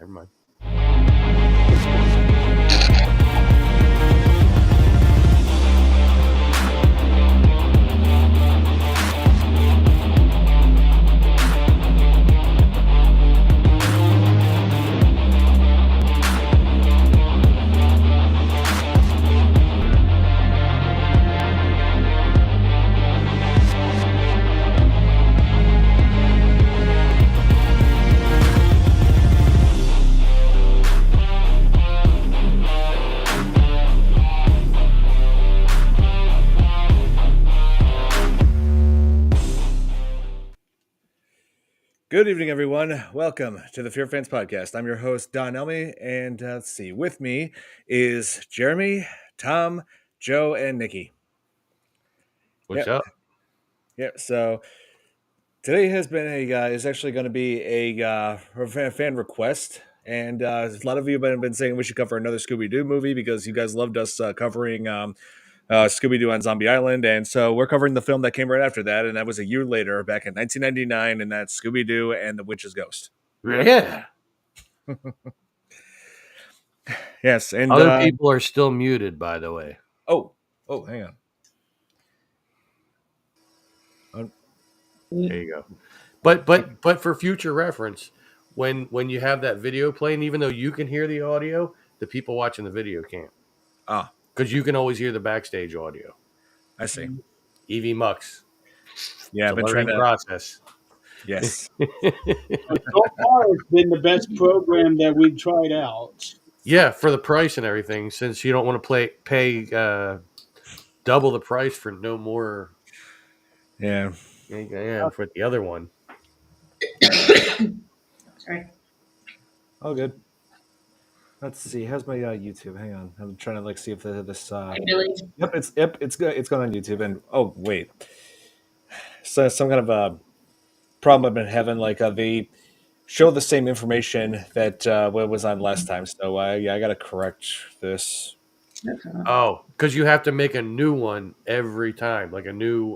never mind. Good evening, everyone. Welcome to the FearFans podcast. I'm your host, Don Elmy, and let's see, with me is Jeremy, Tom, Joe, and Nikki. What's up? Yeah, so today has been is actually going to be a fan request, and a lot of you have been saying we should cover another Scooby-Doo movie because you guys loved us covering Scooby-Doo on Zombie Island, and so we're covering the film that came right after that, and that was a year later, back in 1999, and that's Scooby-Doo and the Witch's Ghost. Yeah. Yes, and other people are still muted, by the way. Oh, hang on. There you go. But for future reference, when you have that video playing, even though you can hear the audio, the people watching the video can't. Ah, because you can always hear the backstage audio. I see. EV Mux. Yeah, I've been trying to process. Yes. So far, it's been the best program that we've tried out. Yeah, for the price and everything, since you don't want to pay double the price for no more. Yeah, for the other one. Sorry. Oh, good. Let's see. How's my YouTube? Hang on. I'm trying to see if this. Yep, it's good. It's going on YouTube. And oh wait, so some kind of a problem I've been having. They show the same information that what was on last time. So I got to correct this. Oh, because you have to make a new one every time, like a new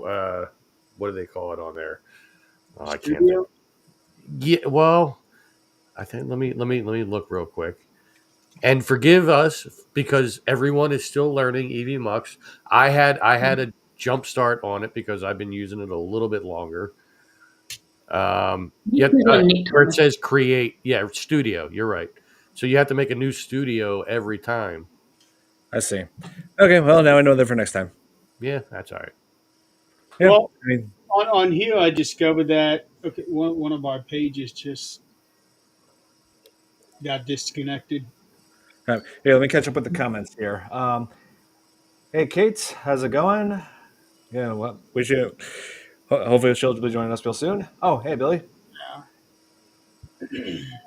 what do they call it on there? Oh, I can't. Yeah, well, I think let me look real quick. And forgive us because everyone is still learning EV Mux. I had a jump start on it because I've been using it a little bit longer. Where it says create, studio. You're right. So you have to make a new studio every time. I see. Okay, well now I know that for next time. Yeah, that's all right. Yeah, well, on here I discovered that one of our pages just got disconnected. All right. Let me catch up with the comments here. Hey, Kate, how's it going? Yeah, well, we should. Hopefully, she'll be joining us real soon. Oh, hey, Billy.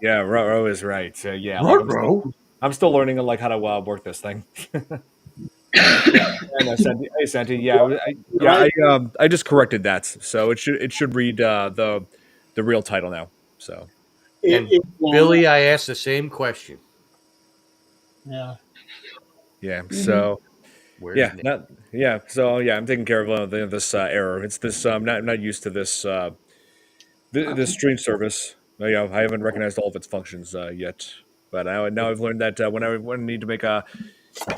Yeah, Ro is right. Yeah, I'm still learning how to work this thing. And hey, Santi. Yeah, I just corrected that, so it should read the real title now. So, Billy, I asked the same question. Yeah. Yeah. So. So I'm taking care of this error. It's this. I'm not used to this this stream service. I haven't recognized all of its functions yet, but now I've learned that when I need to make a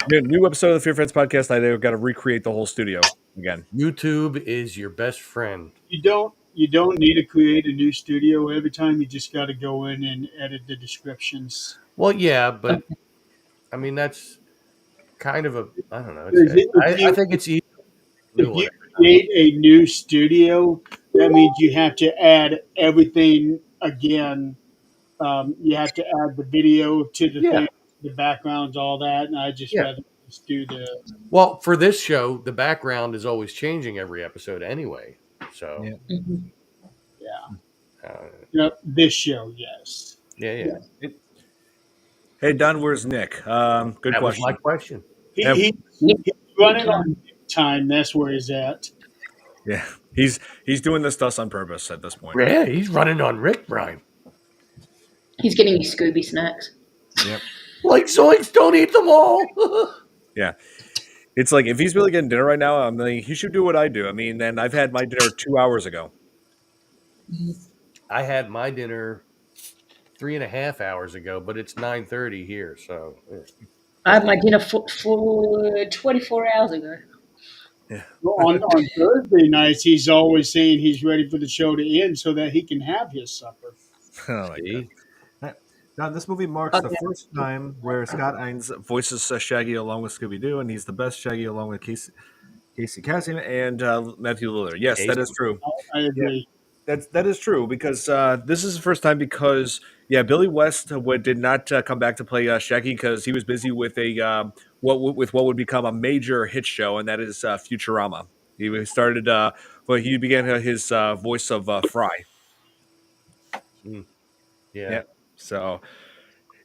new episode of the FearFans podcast, I've got to recreate the whole studio again. YouTube is your best friend. You don't need to create a new studio every time. You just got to go in and edit the descriptions. Well, yeah, but I mean that's kind of a, I don't know. I think it's easy. If you create a new studio, that means you have to add everything again. You have to add the video to the thing, the backgrounds, all that. And I just rather just do the. Well, for this show, the background is always changing every episode anyway. So. This show, yes. Yeah. Hey, Don, where's Nick? Good that question. That was my question. He's running on time. That's where he's at. Yeah, he's doing this to us on purpose at this point. Yeah, he's running on Rick Brine. He's getting me Scooby snacks. Yep. Like Zoinks, don't eat them all. Yeah. It's like, if he's really getting dinner right now, I'm like, he should do what I do. I mean, then I've had my dinner 2 hours ago. I had my dinner 3.5 hours ago, but it's 9:30 here. So I had my dinner for 24 hours ago. Yeah. Well, on Thursday nights, he's always saying he's ready for the show to end so that he can have his supper. Oh my god. see, Now, this movie marks Oh, the yeah. first time where Scott Ines voices Shaggy along with Scooby Doo, and he's the best Shaggy along with Casey Kasem and Matthew Lillard. Yes, that is Casey. true. I Yeah, agree. that is true because this is the first time because Billy West did not come back to play Shaggy because he was busy with a what would become a major hit show, and that is Futurama. He started he began his voice of Fry. Mm, yeah. Yeah, so.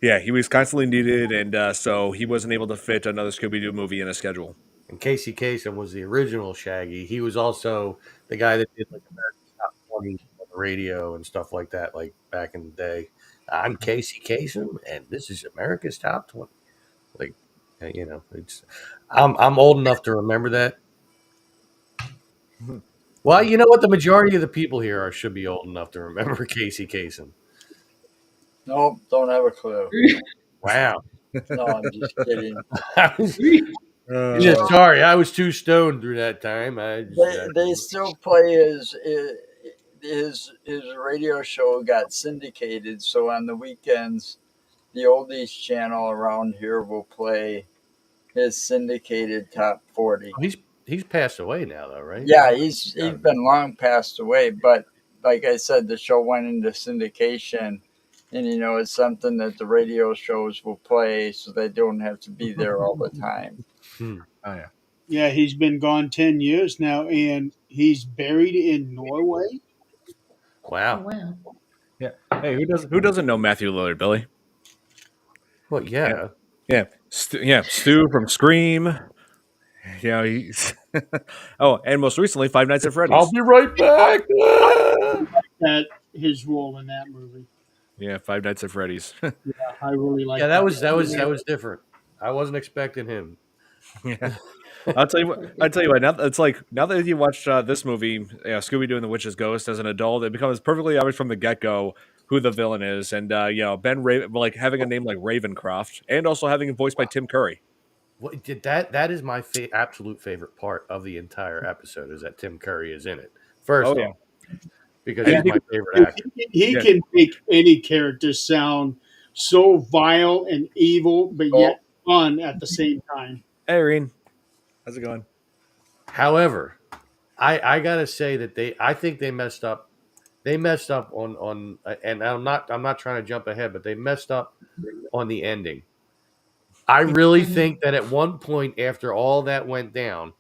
Yeah, he was constantly needed, and so he wasn't able to fit another Scooby Doo movie in a schedule. And Casey Kasem was the original Shaggy. He was also the guy that did like America's Top 20 on the radio and stuff like that, like back in the day. I'm Casey Kasem, and this is America's Top 20. Like, it's I'm old enough to remember that. Well, you know what? The majority of the people here should be old enough to remember Casey Kasem. Nope, don't have a clue. Wow. No, I'm just kidding. I was, yeah, Uh, sorry, I was too stoned through that time. They still play his radio show got syndicated, so on the weekends, the oldies channel around here will play his syndicated top 40. he's passed away now, though, right? Yeah, he's been long passed away, but like I said, the show went into syndication, and it's something that the radio shows will play, so they don't have to be there all the time. Hmm. oh yeah, Yeah, he's been gone 10 years now, and he's buried in Norway. Oh, Wow. wow. yeah. Hey, who doesn't know Matthew Lillard, Billy? Well, yeah. Stu from Scream. He's oh, and most recently, Five Nights at Freddy's. I'll be right back. That his role in that movie. Yeah, Five Nights at Freddy's. Yeah, I really like. Yeah, that was different. I wasn't expecting him. Yeah. I'll tell you what. Now it's like now that you watched this movie, Scooby Doo and the Witch's Ghost, as an adult, it becomes perfectly obvious from the get go who the villain is, and Ben Raven, like having a name like Ravencroft, and also having it voiced by Tim Curry. What did that is my absolute favorite part of the entire episode is that Tim Curry is in it. First Oh, yeah. off, because And he's my favorite actor. He Yeah. can make any character sound so vile and evil, but yet fun at the same time. Hey, Irene, how's it going? However, I gotta say that I think they messed up. They messed up on and I'm not trying to jump ahead, but they messed up on the ending. I really think that at one point after all that went down,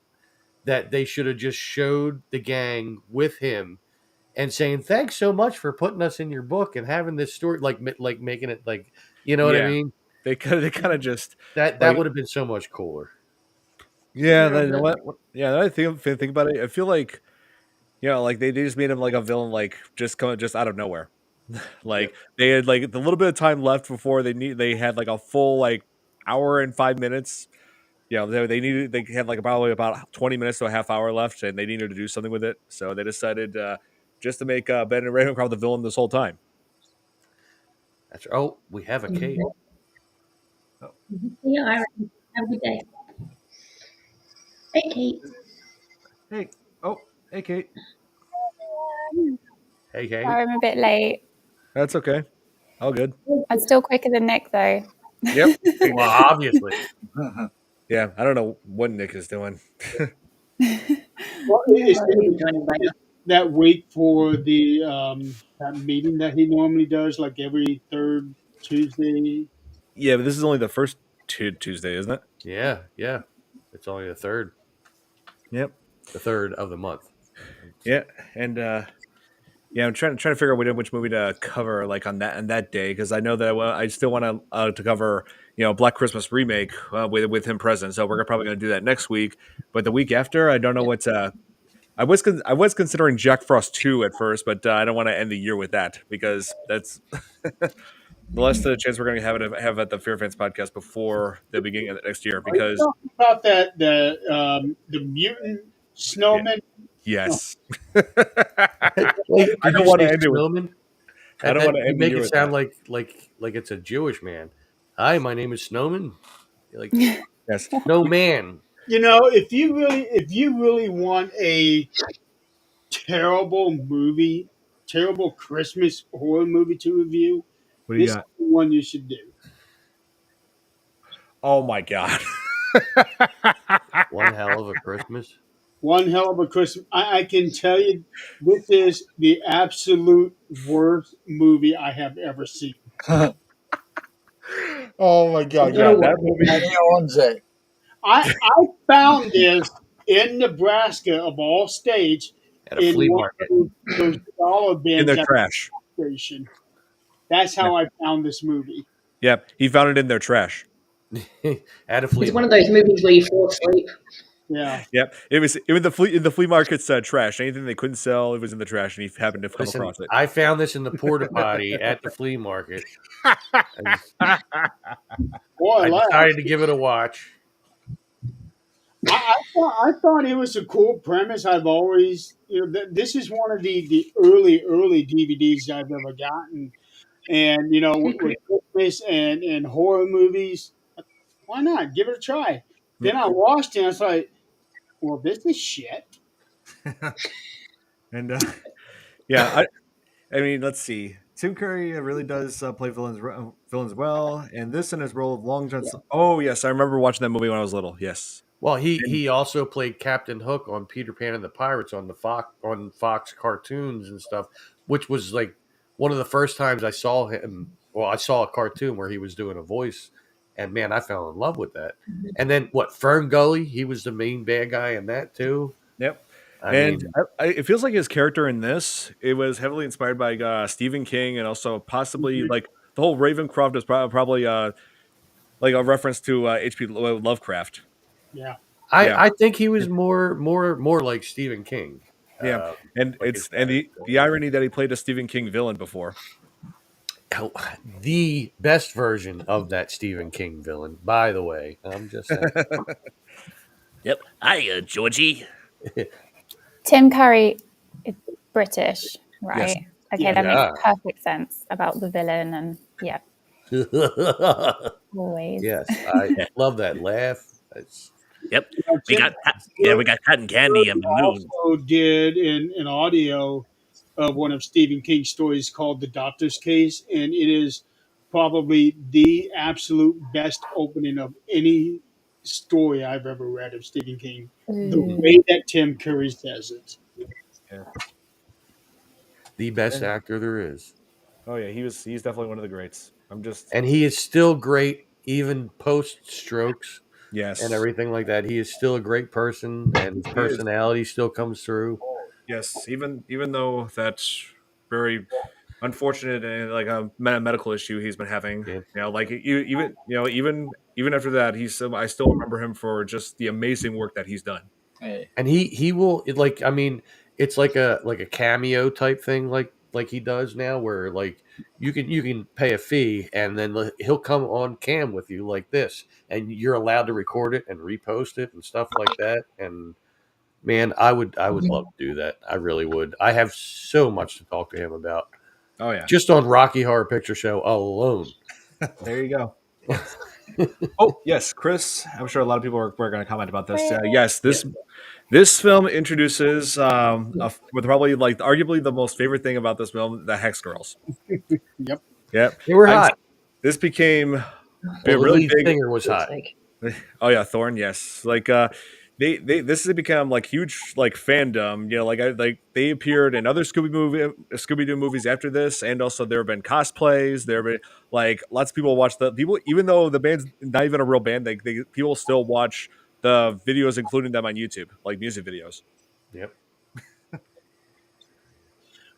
that they should have just showed the gang with him and saying thanks so much for putting us in your book and having this story like making it like what I Yeah. mean. They kind of just That like- would have been so much cooler. yeah. Yeah, You know what? Yeah, I think about it. I feel like like they just made him like a villain, like just out of nowhere. Like they had like the little bit of time left before they had like a full like hour and 5 minutes. They had like probably about 20 minutes to a half hour left, and they needed to do something with it. So they decided just to make Ben and Ravencroft the villain this whole time. That's we have a cake. Yeah, all right. Have a good day. Hey, Kate. Hey, hey, Kate. Hey, hey. Sorry, I'm a bit late. That's okay. All good. I'm still quicker than Nick, though. Yep. Well, obviously. Yeah, I don't know what Nick is doing. Well, is that week for the that meeting that he normally does, like every third Tuesday? Yeah, but this is only the first Tuesday, isn't it? Yeah. It's only the third. Yep. The third of the month. Yeah, and I'm trying to figure out which movie to cover like on that day because I know that I still want to cover Black Christmas remake with him present. So we're probably going to do that next week. But the week after, I don't know what. I was considering Jack Frost 2 at first, but I don't want to end the year with that because that's the less the chance we're going to have at the FearFans podcast before the beginning of the next year. Because Are you talking about that the mutant snowman. yes, Wait, I don't want to end it with. Snowman? I And don't then want to you end the make year it with sound that. like it's a Jewish man. Hi, my name is Snowman. You're like Yes. Snowman. If you really want a terrible movie, terrible Christmas horror movie to review, What do you this is got? the one you should do. Oh my god. One hell of a Christmas. One hell of a Christmas. I can tell you, this is the absolute worst movie I have ever seen. Oh my I've god. got Yeah, to that watch movie. And he owns it. I found this in Nebraska of all states At a in flea one market. of those dollar In bins their at trash. the station. That's Yeah. how I found this movie. Yeah. He found it in their trash. At a flea It's one of market. those movies where you fall asleep. Yeah. Yep. It was the flea market's trash. Anything they couldn't sell, it was in the trash, and he happened to come Listen, across it. I found this in the porta potty at the flea market. Boy, I laugh. decided to give it a watch. I thought it was a cool premise. I've always, this is one of the early DVDs I've ever gotten. And, with Okay. Christmas and horror movies, why not? Give it a try. Yep. Then I watched it and I was like, well, this is shit. And yeah, I mean, let's see. Tim Curry really does play villains well, and this in his role of Long John. Yeah. Oh yes, I remember watching that movie when I was little. Yes, Well, he and he also played Captain Hook on Peter Pan and the Pirates on the Fox cartoons and stuff, which was like one of the first times I saw him. Well, I saw a cartoon where he was doing a voice, and man, I fell in love with that. And then what? Fern Gully, he was the main bad guy in that too. yep. I And mean, it feels like his character in this it was heavily inspired by Stephen King, and also possibly Mhm. like the whole Ravencroft is probably like a reference to H.P. Lovecraft. Yeah. Yeah, I think he was more like Stephen King. yeah, and Like his the irony that he played a Stephen King villain before. the best version of that Stephen King villain, by the way. I'm just saying. Yep. Hi, Georgie. Tim Curry is British, Yes. right? Okay, Yeah. that makes Yeah. perfect sense about the villain and yeah, always. Yes, I love that laugh. It's, Yep. We Tim got we got cotton candy and balloons. also did an audio of one of Stephen King's stories called The Doctor's Case, and it is probably the absolute best opening of any story I've ever read of Stephen King. The Ooh. way that Tim Curry says it. Yeah. the best actor there is. Oh yeah, he's definitely one of the greats. I'm just And he is still great, even post strokes and yes. everything like that. He is still a great person, and his He is. personality still comes through. Yes, even though that's very unfortunate and like a medical issue he's been having. Yeah. Like even after that, I still remember him for just the amazing work that he's done. Hey, And he will like I mean, it's like a cameo type thing like he does now where like you can pay a fee and then he'll come on cam with you like this and you're allowed to record it and repost it and stuff like that. And man, I would love to do that. I really would. I have so much to talk to him about Oh yeah, just on Rocky Horror Picture Show alone. there you go. Yes. Oh yes, Chris. I'm sure a lot of people are going to comment about this. Yes, this film introduces with probably like arguably the most favorite thing about this film, the Hex Girls. Yep. Yep, They were I'm, hot. this became Well, the really lead big. singer was hot. Like, Oh yeah, Thorn. Yes, like they this has become like huge like fandom. They appeared in other Scooby Doo movies after this, and also there have been cosplays. There have been like lots of people watch the people, even though the band's not even a real band. They people still watch the videos, including them on YouTube, like music videos. Yep.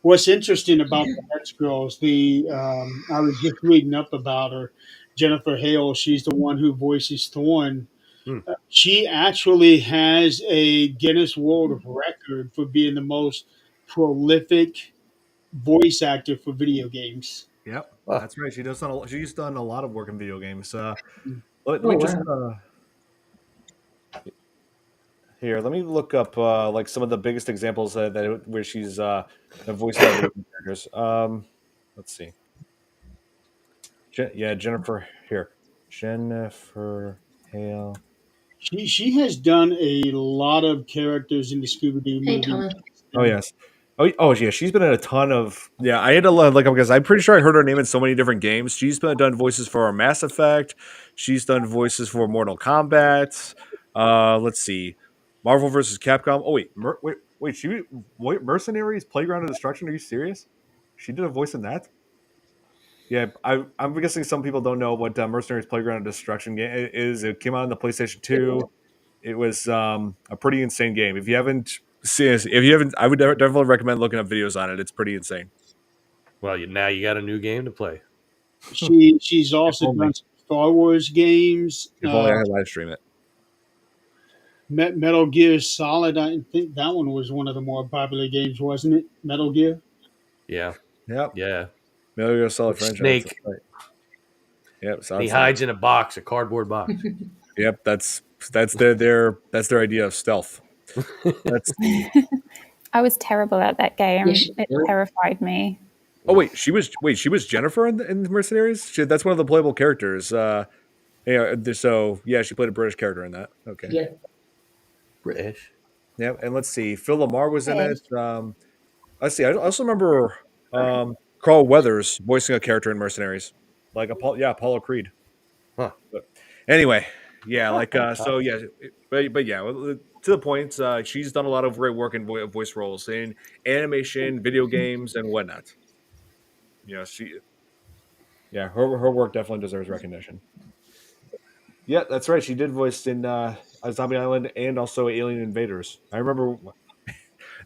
What's interesting about the Hex Girls, I was just reading up about her, Jennifer Hale. She's the one who voices Thorn. Hmm. She actually has a Guinness World Record for being the most prolific voice actor for video games. Yep, Well, that's right. She's done a lot of work in video games. Let oh me just wow. Here, let me look up like some of the biggest examples where she's voiced other video characters. Let's see. Jennifer here. Jennifer Hale. She has done a lot of characters in the Scooby Doo Hey, movie. Tom. Oh yes. Oh yeah. She's been in a ton of. Yeah, I had to look up because I'm pretty sure I heard her name in so many different games. She's done voices for Mass Effect. She's done voices for Mortal Kombat. Let's see, Marvel versus Capcom. Oh wait. Mercenaries Playground of Destruction. Are you serious? She did a voice in that. Yeah, I'm guessing some people don't know what Mercenaries Playground of Destruction game is. It came out on the PlayStation 2. It was a pretty insane game. If you haven't seen it, I would definitely recommend looking up videos on it. It's pretty insane. Well, now you got a new game to play. She's If also only, done some Star Wars games. if only I had live stream it. Metal Gear Solid. I think that one was one of the more popular games, wasn't it? Metal Gear. Yeah, Yep, yeah. Metal Gear Solid With franchise. Snake, Right. Yep, and he Solid Snake. hides in a box, a cardboard box. Yep, that's their idea of stealth. Let's see. I was terrible at that game. Yes, It terrified me. Oh she was Jennifer in the Mercenaries. That's one of the playable characters. So yeah, she played a British character in that. Okay. yeah. British. Yeah, and let's see. Phil Lamar was in British. it. Let's see. I also remember Carl Weathers voicing a character in Mercenaries, like Apollo Creed. Huh. But anyway, yeah, so yeah, but yeah, to the point. She's done a lot of great work in voice roles in animation, video games, and whatnot. Her work definitely deserves recognition. Yeah, that's right. She did voice in Zombie Island and also Alien Invaders. I remember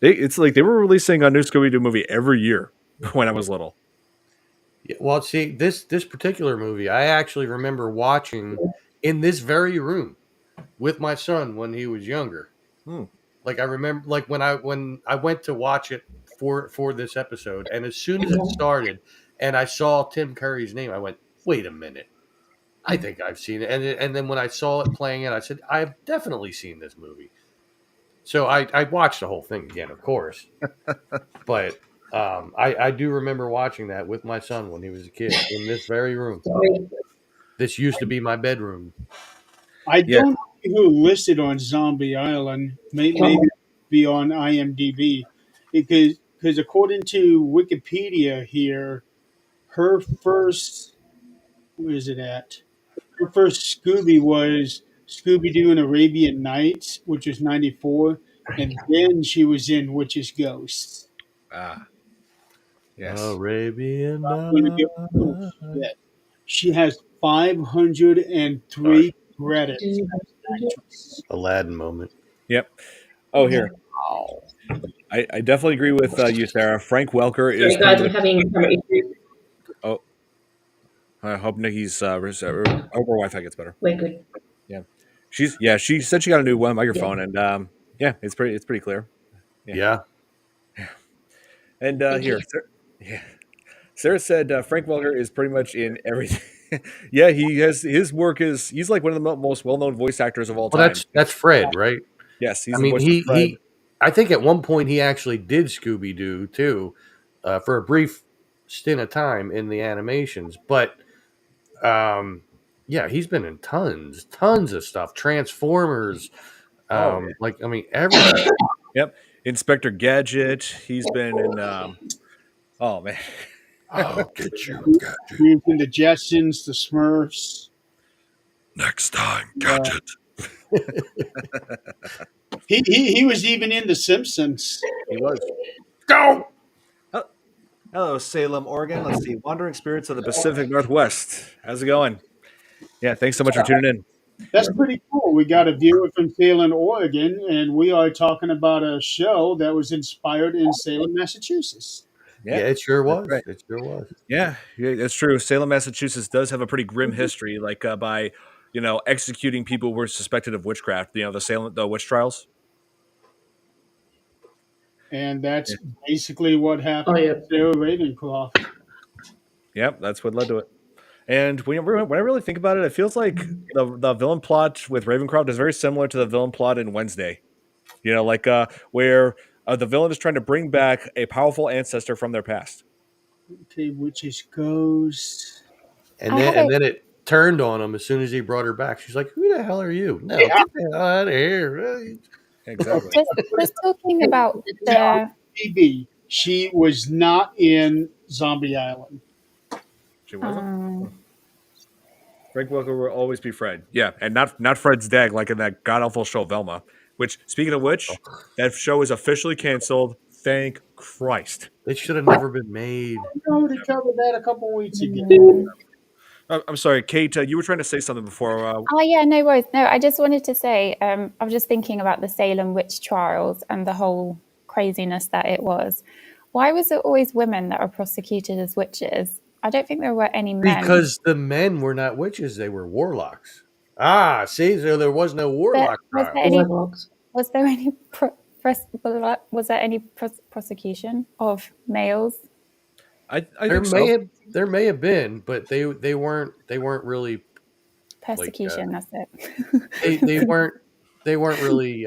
it's like they were releasing a new Scooby Doo movie every year when I was little. Yeah, well, see, this particular movie, I actually remember watching in this very room with my son when he was younger. Hmm. Like I remember, like when I went to watch it for this episode, and as soon as it started, and I saw Tim Curry's name, I went, "Wait a minute, I think I've seen it." And then when I saw it playing it, I said, "I've definitely seen this movie." So I watched the whole thing again, of course, but I do remember watching that with my son when he was a kid in this very room. Sorry. This used to be my bedroom. I Yeah. don't know who listed on Zombie Island. Maybe be on IMDb because according to Wikipedia here, her first where is it at? Her first Scooby was Scooby Doo and Arabian Nights, which was '94, and then she was in Witch's Ghosts. Ah, yes. Arabian I'm gonna Nights. give her that. She has 503 credits as an actress. Aladdin moment. Yep. Oh, here. Wow. I definitely agree with you, Sarah. Frank Welker is. Sorry, guys, I'm having some issues. Oh, I hope Nikki's. I hope her Wi-Fi gets better. We're good. She said she got a new microphone, and it's pretty clear. Yeah. And Thank here, you. Sarah said Frank Welker is pretty much in everything. Yeah, his work is he's like one of the most well-known voice actors of all Well, time. that's Fred, right? Yes, he's I the mean, voice of Fred. he. I think at one point he actually did Scooby Doo too, for a brief stint of time in the animations. But, yeah, he's been in tons of stuff. Transformers, Yeah. everything. Yep, Inspector Gadget. He's been in. Oh man. I'll get you, He was in the Jetsons, the Smurfs. next time, Gadget. He was even in The Simpsons. He was. Go. Hello, Salem, Oregon. Let's see. Wandering Spirits of the Pacific Northwest. How's it going? Yeah, thanks so much for tuning in. That's pretty cool. We got a viewer from Salem, Oregon, and we are talking about a show that was inspired in Salem, Massachusetts. Yeah, it sure was. Right. It sure was. Yeah, that's true. Salem, Massachusetts does have a pretty grim history, like by executing people who were suspected of witchcraft. The witch trials. And that's basically what happened Oh, yeah. to Sarah Ravencroft. Yep, that's what led to it. And when I really think about it, it feels like the villain plot with Ravencroft is very similar to the villain plot in Wednesday. Where the villain is trying to bring back a powerful ancestor from their past. Okay, witches goes. And I then have and a then it turned on him as soon as he brought her back. She's like, "Who the hell are you? No, Yeah. get the hell out of here!" Exactly. just talking about Now, the TB, she was not in Zombie Island. She wasn't. um, Frank Welker will always be Fred. Yeah, and not Fred's dad like in that god awful show Velma. Which, speaking of which, that show is officially canceled. Thank Christ. They should have never been made. No, they covered that a couple weeks ago. I'm sorry, Kate. You were trying to say something before. oh yeah, no worries. No, I just wanted to say, I was just thinking about the Salem witch trials and the whole craziness that it was. Why was it always women that were prosecuted as witches? I don't think there were any men. Because the men were not witches; they were warlocks. Ah, see, so there was no But warlock was trial. there any? Warlocks. Was there any? Was there any prosecution of males? I There think so. may have been, but they weren't really like Persecution. That's it. they weren't really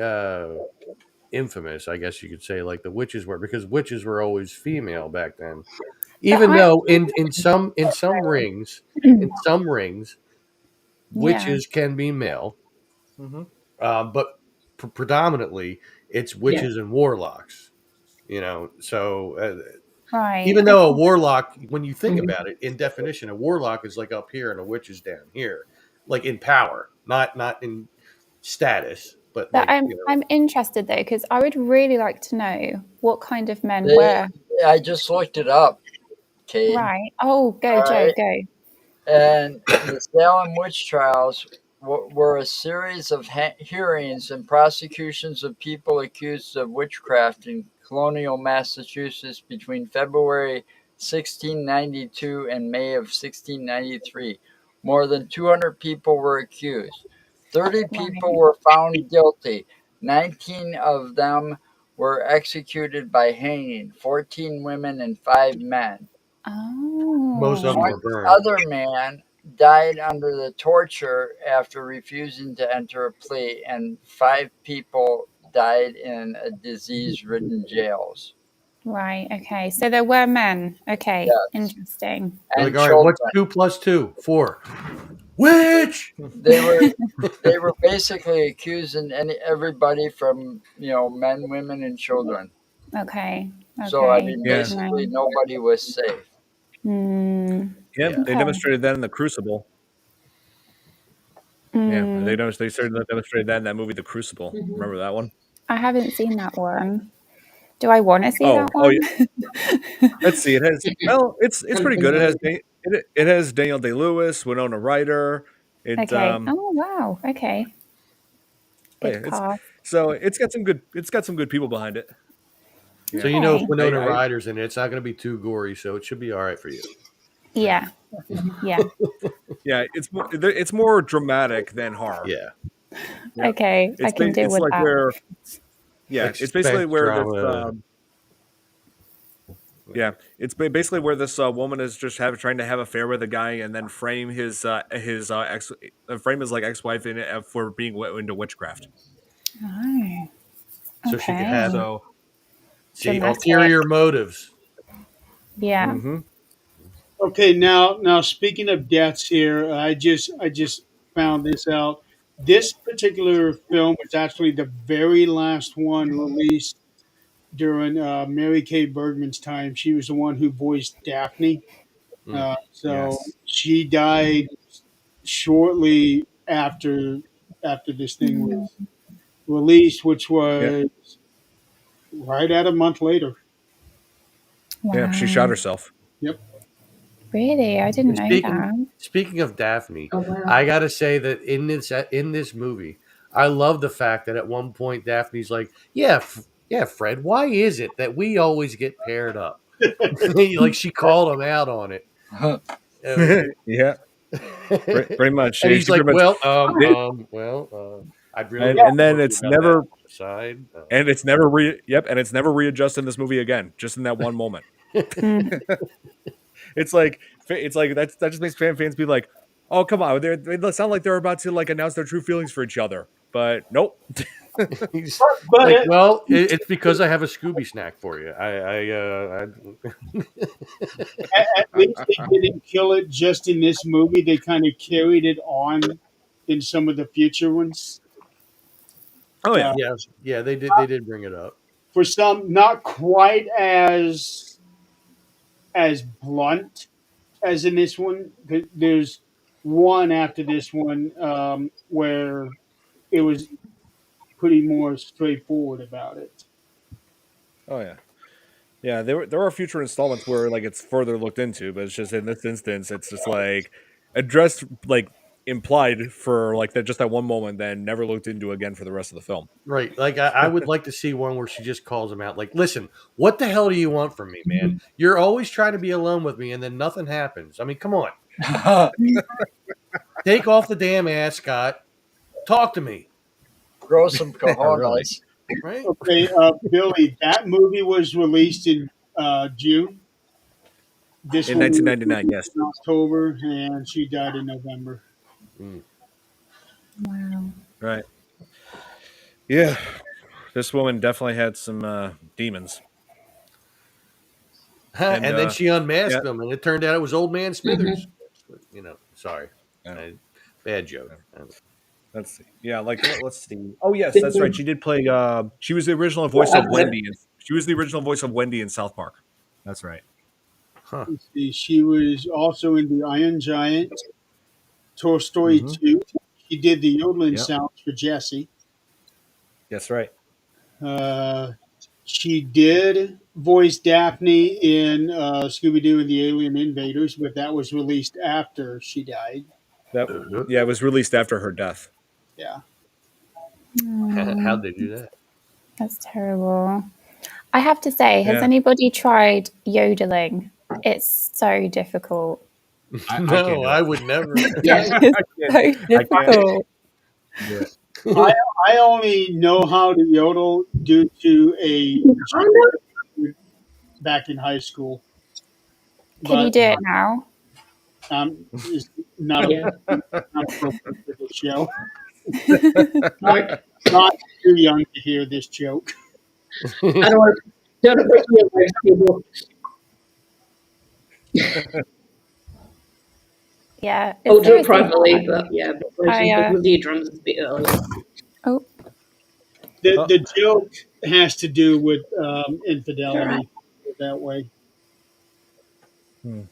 infamous, I guess you could say, like the witches were, because witches were always female back then. But Even I. though in some rings, Yeah. witches can be male, Mhm. but predominantly it's witches and warlocks. So Right. even though a Okay. warlock, when you think Mhm. about it, in definition, a warlock is like up here and a witch is down here, like in power, not in status, but But like I'm interested though because I would really like to know what kind of men They, were. I just looked it up, Kate. Right. Oh, go All Joe, right. go. And the Salem witch trials were a series of hearings and prosecutions of people accused of witchcraft in colonial Massachusetts between February 1692 and May of 1693. More than 200 people were accused. 30 people Right. were found guilty. 19 of them were executed by hanging, 14 women and 5 men. most of Oh. them One were burned. other man died under the torture after refusing to enter a plea, and 5 people died in disease-ridden jails. Right. Okay. So there were men. Okay. Yes, Interesting. They're and like, all right, what's children. 2 plus 2? 4. Witch. They were they were basically accusing everybody from men, women, and children. Okay. So I Okay. mean, Good Yeah. to basically know. nobody was safe. Hmm. Yep, Yeah. they Okay. demonstrated that in the Crucible. Yeah, Hmm. they certainly demonstrated that in that movie, The Crucible. Mhm. Remember that one? I haven't seen that one. Do I want to see Oh, that oh one? yeah. Let's see. It has it's I'm pretty good. familiar. It has Daniel Day Lewis, Winona Ryder. It Okay. Oh wow. Okay. oh yeah, Good cast. it's got some good people behind it. So Yeah. if Okay. Winona I Ryder's in it, it's not going to be too gory, so it should be all right for you. Yeah. Yeah. yeah, it's more dramatic than horror. Yeah, Yeah. Okay. I can deal It's with like that. where yeah, like it's basically suspense where this drama. yeah, it's basically where this woman is just trying to have an affair with a guy and then frame his frame his like ex-wife in it for being into witchcraft. Oh. So she could have Okay. So, Dramatic. ulterior motives. Yeah. hmm Okay, now speaking of deaths here, I just found this out. This particular film was actually the very last one released during Mary Kay Bergman's time. She was the one who voiced Daphne. Mm. So yes. she died shortly after this thing Mm. was released, which Yeah. was right at a month later. Yeah, she shot Wow. herself. Yep. Really? I didn't And know that. speaking of Daphne, Oh wow. I got to say that in this movie, I love the fact that at one point Daphne's like, "Yeah, yeah, Fred, why is it that we always get paired up?" Like she called him out on it. Uh, yeah, pretty much. and he's She like, pretty much "Well, did, I'd really and like to then talk to you it's about that never on the side." and it's never readjusted in this movie again, just in that one moment. Mm. It's like that just makes fans be like, oh come on, they sound like they're about to like announce their true feelings for each other, but nope. He's But like, well, it's because I have a Scooby snack for you. at least they didn't kill it just in this movie. They kind of carried it on in some of the future ones. Oh yeah, yeah, they did bring it up. For some, not quite as blunt as in this one. There's one after this one where it was pretty more straightforward about it. oh yeah, yeah. There are future installments where like it's further looked into, but it's just in this instance, it's just like addressed, like implied for like that just that one moment, then never looked into again for the rest of the film. Right. Like I would like to see one where she just calls him out. Like, listen, what the hell do you want from me, man? You're always trying to be alone with me, and then nothing happens. I mean, come on, take off the damn ascot. Talk to me, Grow some Really. cojones. right? Okay, Billy, that movie was released in June. This In one was 1999, yes. released in October, and she died in November. Mm. Wow. Right. Yeah. This woman definitely had some demons. And, then she unmasked yeah. him, and it turned out it was Old Man Smithers. Sorry, Yeah. bad joke. Let's see. Yeah, like let's see. Oh yes, that's right. She did play. She was the original voice of Wendy. She was the original voice of Wendy in South Park. That's right. Huh. Let's see, she was also in The Iron Giant, Toy Story Mhm. 2. She did the yodeling Yep. sounds for Jessie. That's right. She did voice Daphne in Scooby Doo and the Alien Invaders, but that was released after she died. That yeah, it was released after her death. Yeah. How'd they do that? That's terrible. I have to say, has Yeah. anybody tried yodeling? It's so difficult. No, I would never. Yes. It's so difficult. Yeah. I only know how to yodel due to a back in high school. Can you But do it now? it's not, Yeah. not appropriate for the show. No, Not too young to hear this joke. I don't appreciate those people. Yeah. I'll It's do it seriously privately, hard. but yeah, I, with the eardrums is a bit early. oh, The joke has to do with infidelity that way. Hmm.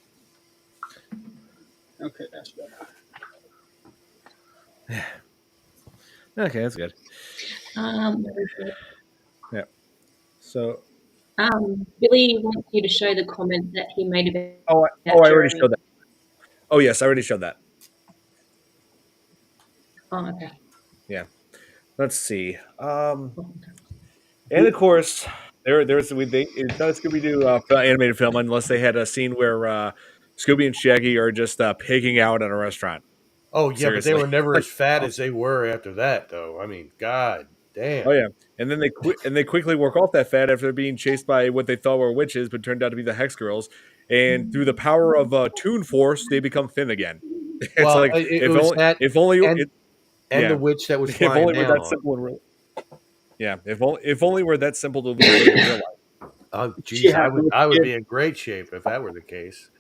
Okay, that's better. Okay, that's good. Where is it? Yeah. So. Billy wants you to show the comment that he made about I already Jeremy. showed that. Oh yes, I already showed that. Oh, okay. Yeah. Let's see. And of course, it's not a Scooby Doo animated film unless they had a scene where Scooby and Shaggy are just pigging out at a restaurant. Oh yeah, but they Seriously. were never as fat as they were after that, though. I mean, god damn. Oh yeah, and then they quickly work off that fat after being chased by what they thought were witches, but turned out to be the Hex Girls. And through the power of Toon Force, they become thin again. It's Well, like it was that, if only and, it, and yeah. the witch that was If flying only we're down that on. simple and real. Yeah, if only we're that simple to live in real life. Oh geez, I would be in great shape if that were the case.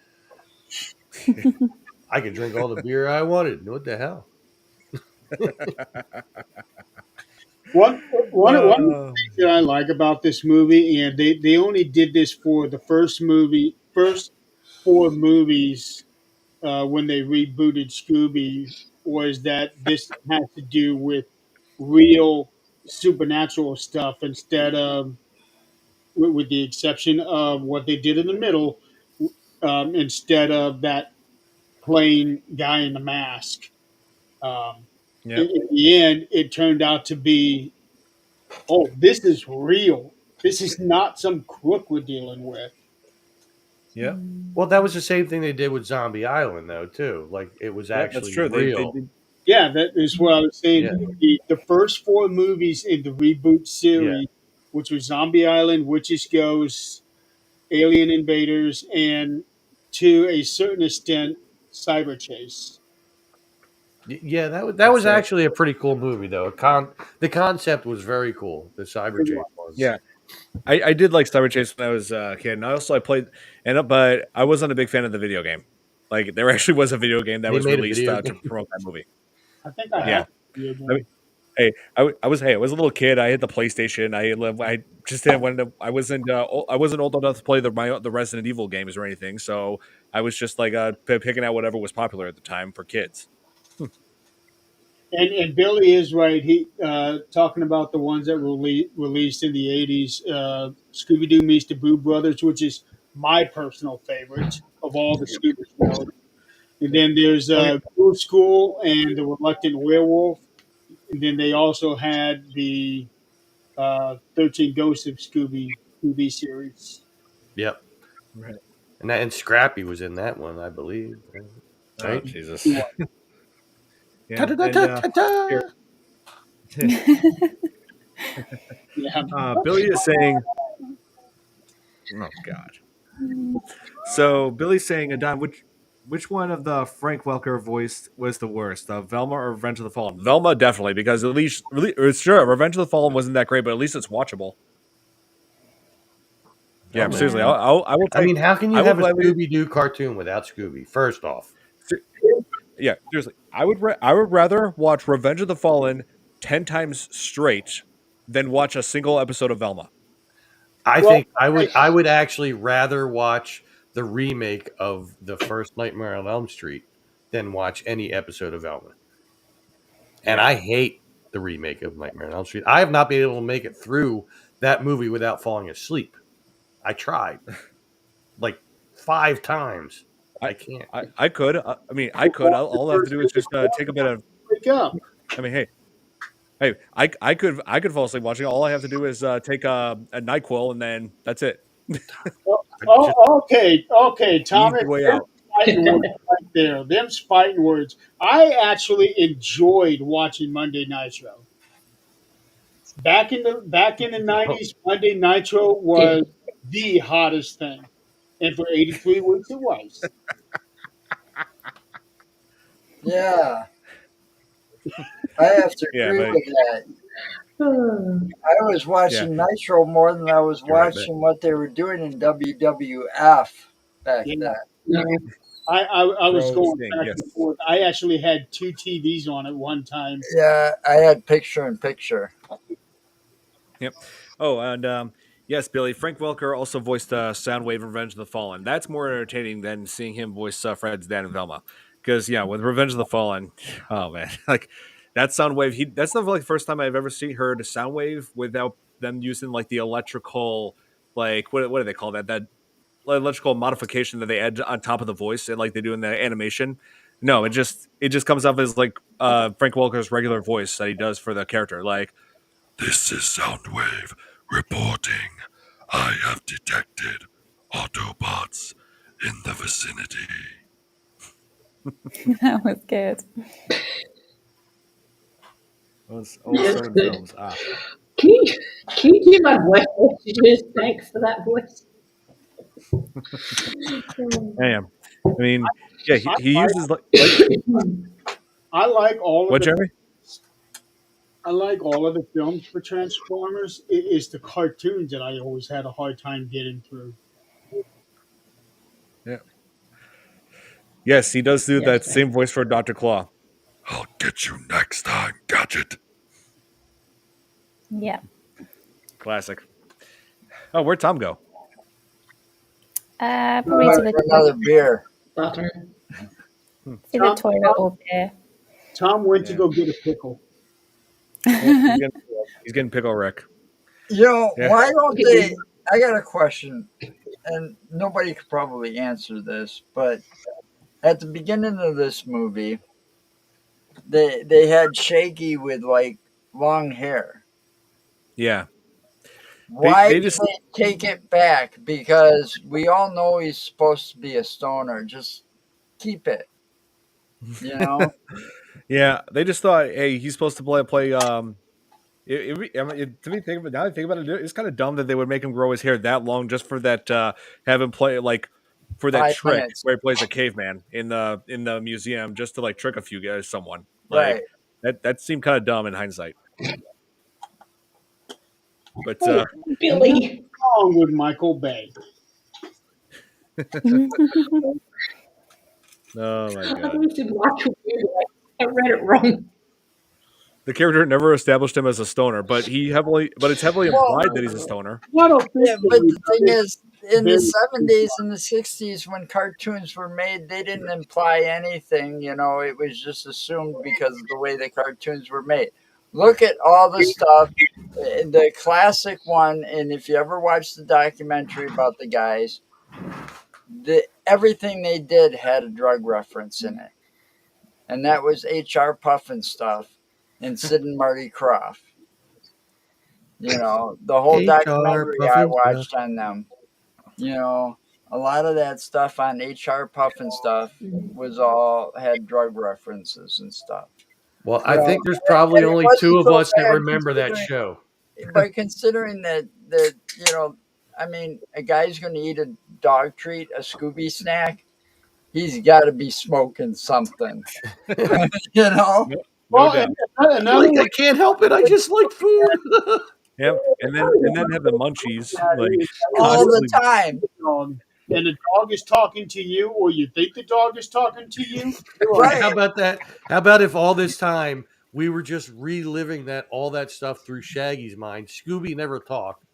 I could drink all the beer I wanted. What the hell? One of the things that I like about this movie, and they only did this for the first four movies when they rebooted Scooby, was that this has to do with real supernatural stuff instead of, with the exception of what they did in the middle, instead of that plain guy in the mask. Um, Yeah, in the end, it turned out to be, oh, this is real. This is not some crook we're dealing with. yeah, Well, that was the same thing they did with Zombie Island, though, too. Like it was yeah. That's actually true. They real. did. Yeah, that is what I was saying. Yeah. The first four movies in the reboot series, which was Zombie Island, Witches Ghosts, Alien Invaders, and to a certain extent, Cyber Chase. Yeah, that was actually a pretty cool movie, though. The concept was very cool. The cyber chase was. Yeah, I did like Cyber Chase when I was a kid, and I played, but I wasn't a big fan of the video game. Like there actually was a video game that They was made a released video to game. promote that movie. I think I Yeah, have. Yeah, I mean, hey, I was a little kid. I had the PlayStation. I just didn't when I wasn't old enough to play the Resident Evil games or anything. So I was just like picking out whatever was popular at the time for kids. and Billy is right. He talking about the ones that were released in the '80s. Scooby Doo meets the Boo Brothers, which is my personal favorite of all the Scooby shows. And then there's Okay. Boo School and the Reluctant Werewolf. And then they also had the 13 Ghosts of Scooby TV series. Yep. Right. And Scrappy was in that one, I believe. Oh Right? Jesus. Yeah. Yeah. Ta-ta-ta-ta-ta-ta. Yeah. Billy is saying, "Oh God." So Billy's saying, "Adon, which one of the Frank Welker voice was the worst, Velma or Revenge of the Fallen?" Velma definitely, because at least sure, Revenge of the Fallen wasn't that great, but at least it's watchable. Yeah, Oh, seriously, man. I will take. I mean, how can you I will have a gladly. Scooby Doo cartoon without Scooby? First off, Yeah, seriously, I would rather watch Revenge of the Fallen 10 times straight than watch a single episode of Velma. I Well, think I would actually rather watch the remake of the first Nightmare on Elm Street than watch any episode of Velma. And Yeah. I hate the remake of Nightmare on Elm Street. I have not been able to make it through that movie without falling asleep. I tried like 5 times. I can't. I could. I mean, I could. All I have to do is just take a bit of. wake up. I mean, hey, I could fall asleep watching it. All I have to do is take a NyQuil, and then that's it. Okay, Tommy. Easy way Them out. fighting words right there. Them fighting words. I actually enjoyed watching Monday Nitro. Back in the '90s, Monday Nitro was the hottest thing, and for 83 weeks it was. Yeah, I have to Yeah, agree but with that. I was watching Nitro more than I was You're right, watching what they were doing in WWF back Yeah. then. No. I was Pro going Sting, back yes. and forth. I actually had 2 TVs on at one time. Yeah, I had picture in picture. Yep. Oh, and yes, Billy. Frank Welker also voiced Soundwave Revenge of the Fallen. That's more entertaining than seeing him voice Fred's dad and Velma. Because with Revenge of the Fallen, oh man, like that Soundwave. That's the first time I've ever heard a Soundwave without them using like the electrical, like what do they call that? That electrical modification that they add on top of the voice and like they do in the animation. No, it just comes off as like Frank Welker's regular voice that he does for the character. Like, this is Soundwave reporting. I have detected Autobots in the vicinity. That was good. Those That's certain good. films. Can you do my voice? Just thanks for that voice. I am. I mean, yeah, he uses like I like all of what, the Jeremy? I like all of the films for Transformers. It's the cartoons that I always had a hard time getting through. Yeah. Yes, he does do Yes, that right. same voice for Dr. Claw. I'll get you next time, Gadget. Yeah. Classic. Oh, where'd Tom go? Probably to the Another beer. Bathroom. toilet or beer. Tom went to Yeah. go get a pickle. He's getting pickle wreck. You know, Yeah. why don't they? I got a question, and nobody could probably answer this, but at the beginning of this movie, they had Shaggy with like long hair. Yeah. Why They did just they take it back? Because we all know he's supposed to be a stoner. Just keep it. You know? yeah, they just thought, hey, he's supposed to play to me, now I think about it, it's kind of dumb that they would make him grow his hair that long just for that have him play like for that 5 trick minutes. where he plays a caveman in the museum just to like trick a few guys, someone. Like Right. that seemed kind of dumb in hindsight. But Hey, Billy. wrong with Michael Bay? oh my I god, always did watch it weird. I read it wrong. the character never established him as a stoner, but it's heavily Well, implied that he's a stoner. Not officially, yeah, but the thing it's is, in the very 70s and the 60s, when cartoons were made, they didn't imply anything. You know, it was just assumed because of the way the cartoons were made. Look at all the stuff, the classic one, and if you ever watch the documentary about the guys, everything they did had a drug reference in it. And that was H.R. Puffin stuff and Sid and Marty Krofft. You know, the whole HR documentary I Puffin stuff. watched on them, you know, a lot of that stuff on H.R. Puffin stuff was all had drug references and stuff. Well, You I know, think there's probably and it only wasn't two of so us that bad remember that show. considering that you know, I mean, a guy's going to eat a dog treat, a Scooby snack. He's got to be smoking something, you know. No, no well. doubt. Another Like, one. I can't help it. I just like food. Yep, and then have the munchies like All the constantly. time. Dog, and the dog is talking to you, or you think the dog is talking to you. Right. How about that? How about if all this time we were just reliving all that stuff through Shaggy's mind? Scooby never talked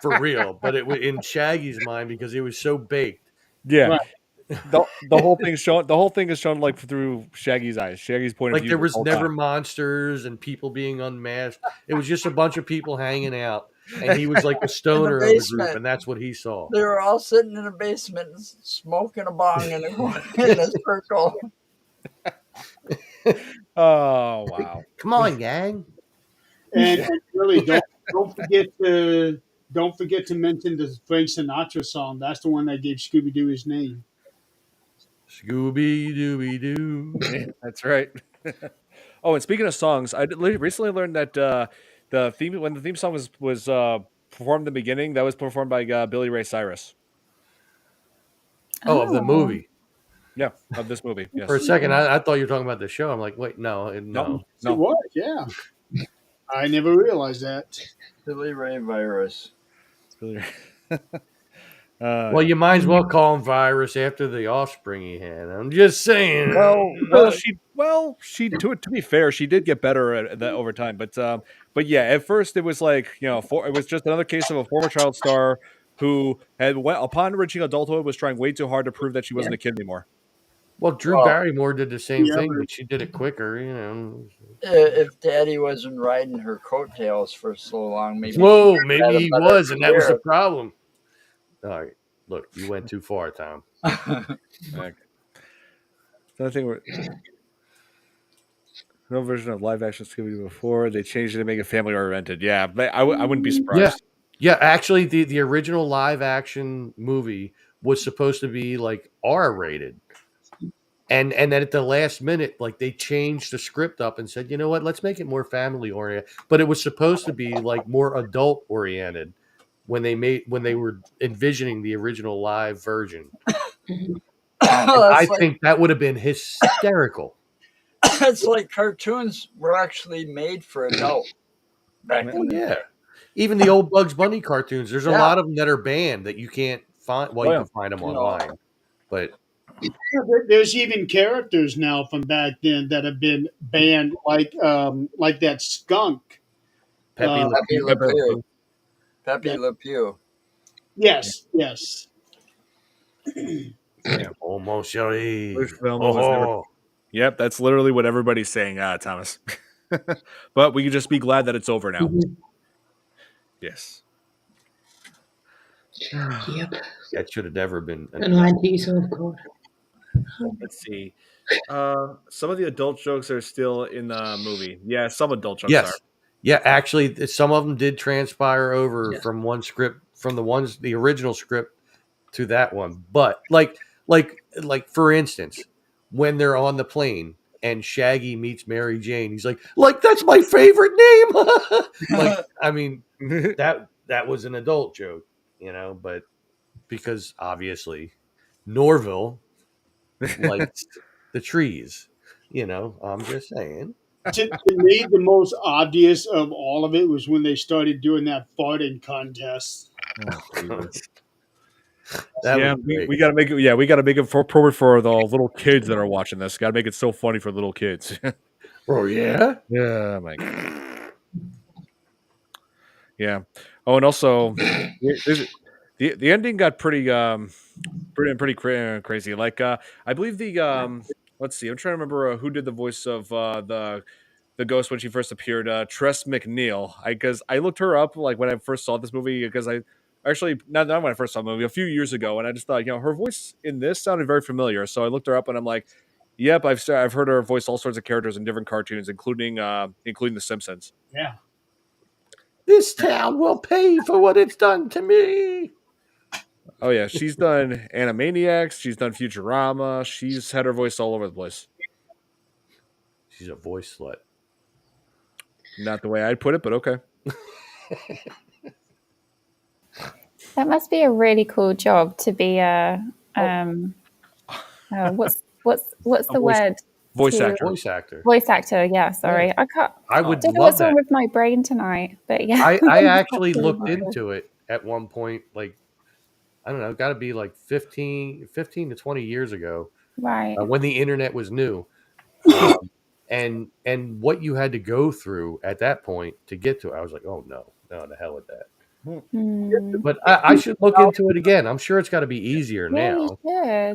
for real, but it was in Shaggy's mind because it was so baked. Yeah, Right. the whole thing shown. The whole thing is shown like through Shaggy's eyes, Shaggy's point of Like view. there The was whole never time. monsters and people being unmasked. It was just a bunch of people hanging out, and he was like the In the stoner of the group, basement. and that's what he saw. They were all sitting in a basement smoking a bong in a circle. Oh wow! Come on, gang. And really, don't forget to mention the Frank Sinatra song. That's the one that gave Scooby Doo his name. Scooby Dooby Doo. Yeah, that's right. Oh, and speaking of songs, I recently learned that the theme song was performed in the beginning, that was performed by Billy Ray Cyrus. Oh, of the movie. Yeah, of this movie. Yes. For a second, I thought you were talking about the show. I'm like, wait, no. No. It was, yeah. I never realized that. Billy Ray virus. Billy Ray. Well, you might as well call him Virus after the offspring he had. I'm just saying. She to be fair, she did get better at that over time, but yeah, at first it was like, it was just another case of a former child star who upon reaching adulthood was trying way too hard to prove that she wasn't a kid anymore. Well, Drew Well, Barrymore did the same yeah, thing, but she did it quicker, if Daddy wasn't riding her coattails for so long, maybe. Whoa, she maybe had a he better was, and that was the career. problem. All right, look, you went too far, Tom. Okay. Another thing, no version of live action Scooby before they changed it to make it family oriented. Yeah, but I wouldn't be surprised. Yeah. Actually, the original live action movie was supposed to be like R rated. And then at the last minute, like they changed the script up and said, you know what, let's make it more family oriented. But it was supposed to be like more adult oriented when they were envisioning the original live version. I think that would have been hysterical. It's like cartoons were actually made for adults back in the day. Even the old Bugs Bunny cartoons, there's a Yeah. lot of them that are banned that you can't find. Well, you can find them online, but There's even characters now from back then that have been banned, like that skunk. Pepe Le Pew. Pepe Le Pew. Yes. Almost Shelly. Yep, that's literally what everybody's saying, Thomas. But we can just be glad that it's over now. Yes. Yep. That should have never been. The 90s, oh God. Let's see. Some of the adult jokes are still in the movie. Yeah, some adult jokes Yes. are. Yeah, actually, some of them did transpire over from one script, from the original script to that one. But like for instance, when they're on the plane and Shaggy meets Mary Jane, he's like that's my favorite name. Like, I mean, that was an adult joke, but because obviously Norville likes the trees. I'm just saying. To me, the most obvious of all of it was when they started doing that farting contest. Oh, Jesus. That was great. we gotta make it. Yeah, we gotta make it appropriate for the little kids that are watching this. Gotta make it so funny for little kids. Oh yeah. Yeah, my God. Yeah. Oh, and also, the ending got pretty crazy. Like, I believe let's see, I'm trying to remember who did the voice of the ghost when she first appeared. Tress McNeil. Because I looked her up like when I first saw this movie because I actually not when I first saw the movie a few years ago, and I just thought her voice in this sounded very familiar. So I looked her up and I'm like, yep, I've heard her voice all sorts of characters in different cartoons, including The Simpsons. Yeah. This town will pay for what it's done to me. Oh yeah, she's done Animaniacs. She's done Futurama. She's had her voice all over the place. She's a voice slut. Not the way I'd put it, but okay. That must be a really cool job to be a what's the word? Voice actor. Voice actor. Voice actor, yeah, sorry. Yeah. I can't I would don't know love what's wrong that. with my brain tonight, but yeah. I actually looked into it at one point, like, I don't know, got to be like 15 to 20 years ago, Right. when the internet was new. And what you had to go through at that point to get to it, I was like, oh no, the hell with that. But I should look into it again. I'm sure it's got to be easier Yeah, now. you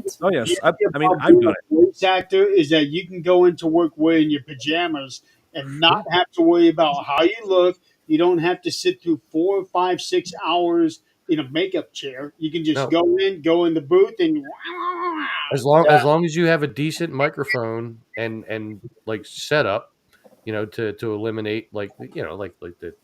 should. Oh yes, The I mean about I've being done a voice actor is that you can go into work wearing your pajamas and not have to worry about how you look. You don't have to sit through 4, 5, 6 hours in a makeup chair. You can just No. go in the booth, and As long as you have a decent microphone and like setup, to eliminate like like the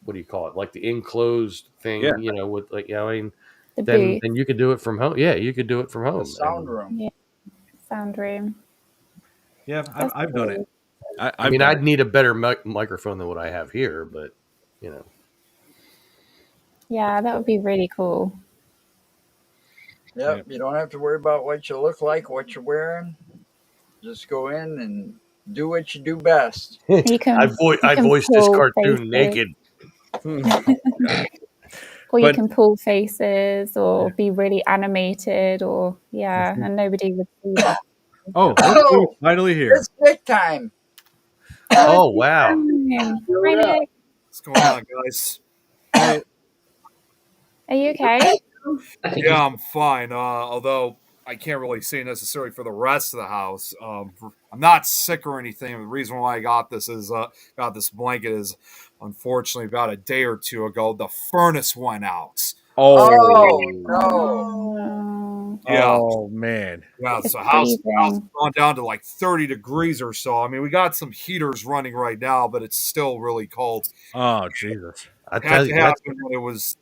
what do you call it, like the enclosed thing, Yeah. with like I mean, The then booth. you could do it from home. Yeah, you could do it from home. The sound room. Yeah. Sound room. Yeah, That's I've done it. cool. I mean, I'd need a better microphone than what I have here, but Yeah, that would be really cool. Yep, you don't have to worry about what you look like, what you're wearing. Just go in and do what you do best. You can I voiced this pull cartoon faces. naked. Or you can pull faces or be really animated and nobody would see that. Oh, finally here. It's big time. Oh wow. Hi, Nick. What's going on, guys? Are you okay? Yeah, I'm fine. Although I can't really say necessarily for the rest of the house. I'm not sick or anything. The reason why I got this blanket is unfortunately about a day or two ago the furnace went out. Oh no! Yeah. Oh man. Yeah, It's so house freezing. gone down to like 30 degrees or so. I mean, we got some heaters running right now, but it's still really cold. Oh Jesus. I It had tell to you, happen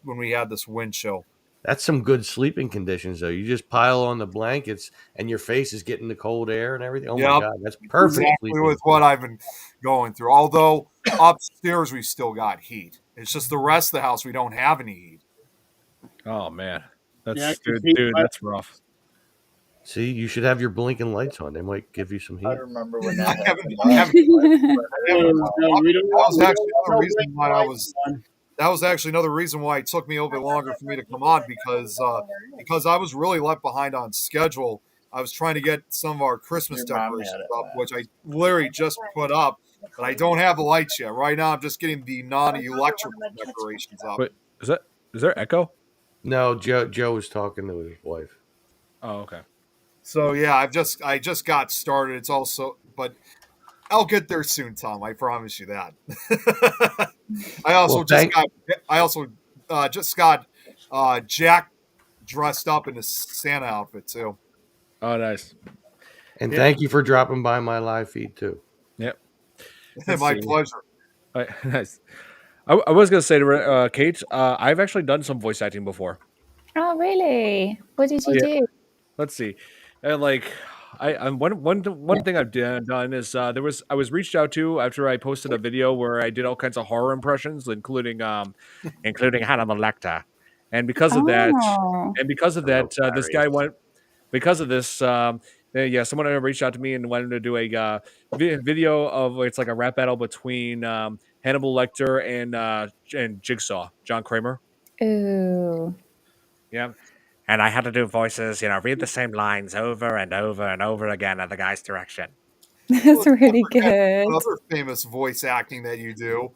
when we had this wind chill. that's some good sleeping conditions, though. You just pile on the blankets, and your face is getting the cold air and everything. Oh my God, that's perfect. Exactly sleeping. with what I've been going through. Although upstairs we still got heat. It's just the rest of the house we don't have any heat. Oh man. Yeah, Dude, that's rough. See, you should have your blinking lights on. They might give you some heat. I remember when that I happened. That was actually another reason why it took me a little bit longer for me to come on because I was really left behind on schedule. I was trying to get some of our Christmas Your mom decorations had it up, last. which I literally just put up, but I don't have the lights yet. Right now, I'm just getting the non-electrical decorations up. Wait, is there echo? No, Joe was talking to his wife. Oh, okay. So yeah, I just got started. It's also, but I'll get there soon, Tom. I promise you that. I also just got Jack dressed up in a Santa outfit too. Oh, nice. And thank you for dropping by my live feed too. Yep. My pleasure. All right, nice. I was gonna say to Kate, I've actually done some voice acting before. Oh, really? What did you do? Let's see, and like one thing I've done is I was reached out to after I posted a video where I did all kinds of horror impressions, including Hannibal Lecter, and because of that, Oh. this guy went. Because of this, someone reached out to me and wanted to do a video of it's like a rap battle between Hannibal Lecter and Jigsaw, John Kramer. Ooh. Yeah. And I had to do voices, read the same lines over and over and over again in the guy's direction. That's really good. Another famous voice acting that you do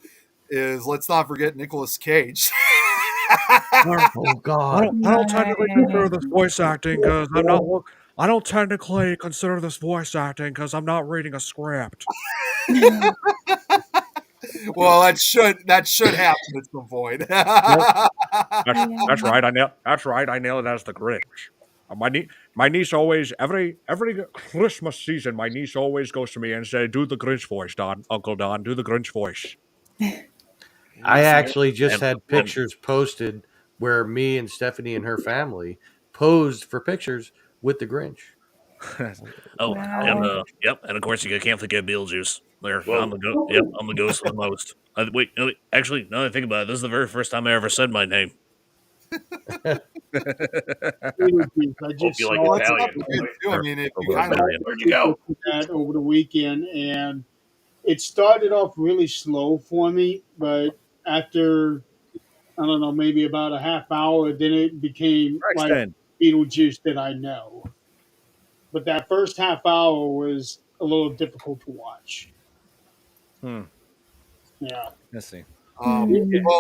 is, let's not forget, Nicolas Cage. Oh God! I don't technically consider this voice acting because I'm not. I don't technically consider this voice acting because I'm not reading a script. Well, that should happen at some point. That's right. That's right. I nailed it as the Grinch. My niece always every Christmas season. My niece always goes to me and say, "Do the Grinch voice, Uncle Don. Do the Grinch voice." I actually just had pictures posted where me and Stephanie and her family posed for pictures with the Grinch. Oh, Wow. and of course you can't forget Beetlejuice. There, Whoa. I'm the ghost of the most. Wait, no, actually, now that I think about it, this is the very first time I ever said my name. I just you like saw Italian. I mean, if you kind of Where'd you go? that over the weekend, and it started off really slow for me, but after I don't know, maybe about a half hour, then it became like Braxton. Beetlejuice that I know. But that first half hour was a little difficult to watch. Yeah. Let's see. well,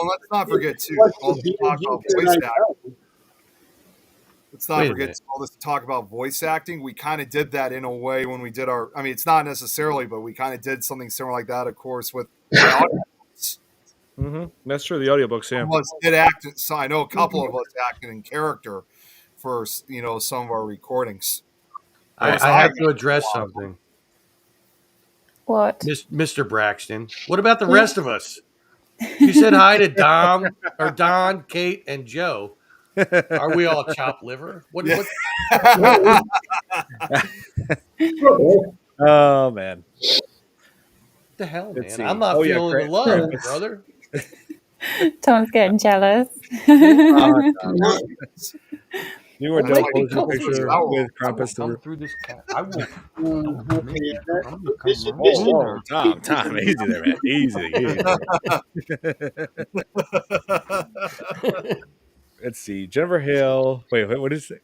let's not forget too. What's All the this talk about Beetlejuice voice that I acting. know? Let's not Wait a forget minute. all this talk about voice acting. We kind of did that in a way when we did our. I mean, it's not necessarily, but we kind of did something similar like that, of course, with the audiobooks. That's true. The audiobooks, yeah. Some of us did act. So I know a couple of us acted in character for some of our recordings. I have to address something. What? Mr. Braxton. What about the rest of us? You said hi to Don, Kate, and Joe. Are we all chopped liver? What Oh man. the hell, man? Let's see. I'm not Oh, yeah, feeling the Krampus. love, brother. Tom's getting jealous. You were Don't Del make me posing come picture through. I will with Krampus. come through this cat. I will. Okay, this is Oh, Tom, easy there, man. Easy. Let's see. Jennifer Hale. Wait, what is it?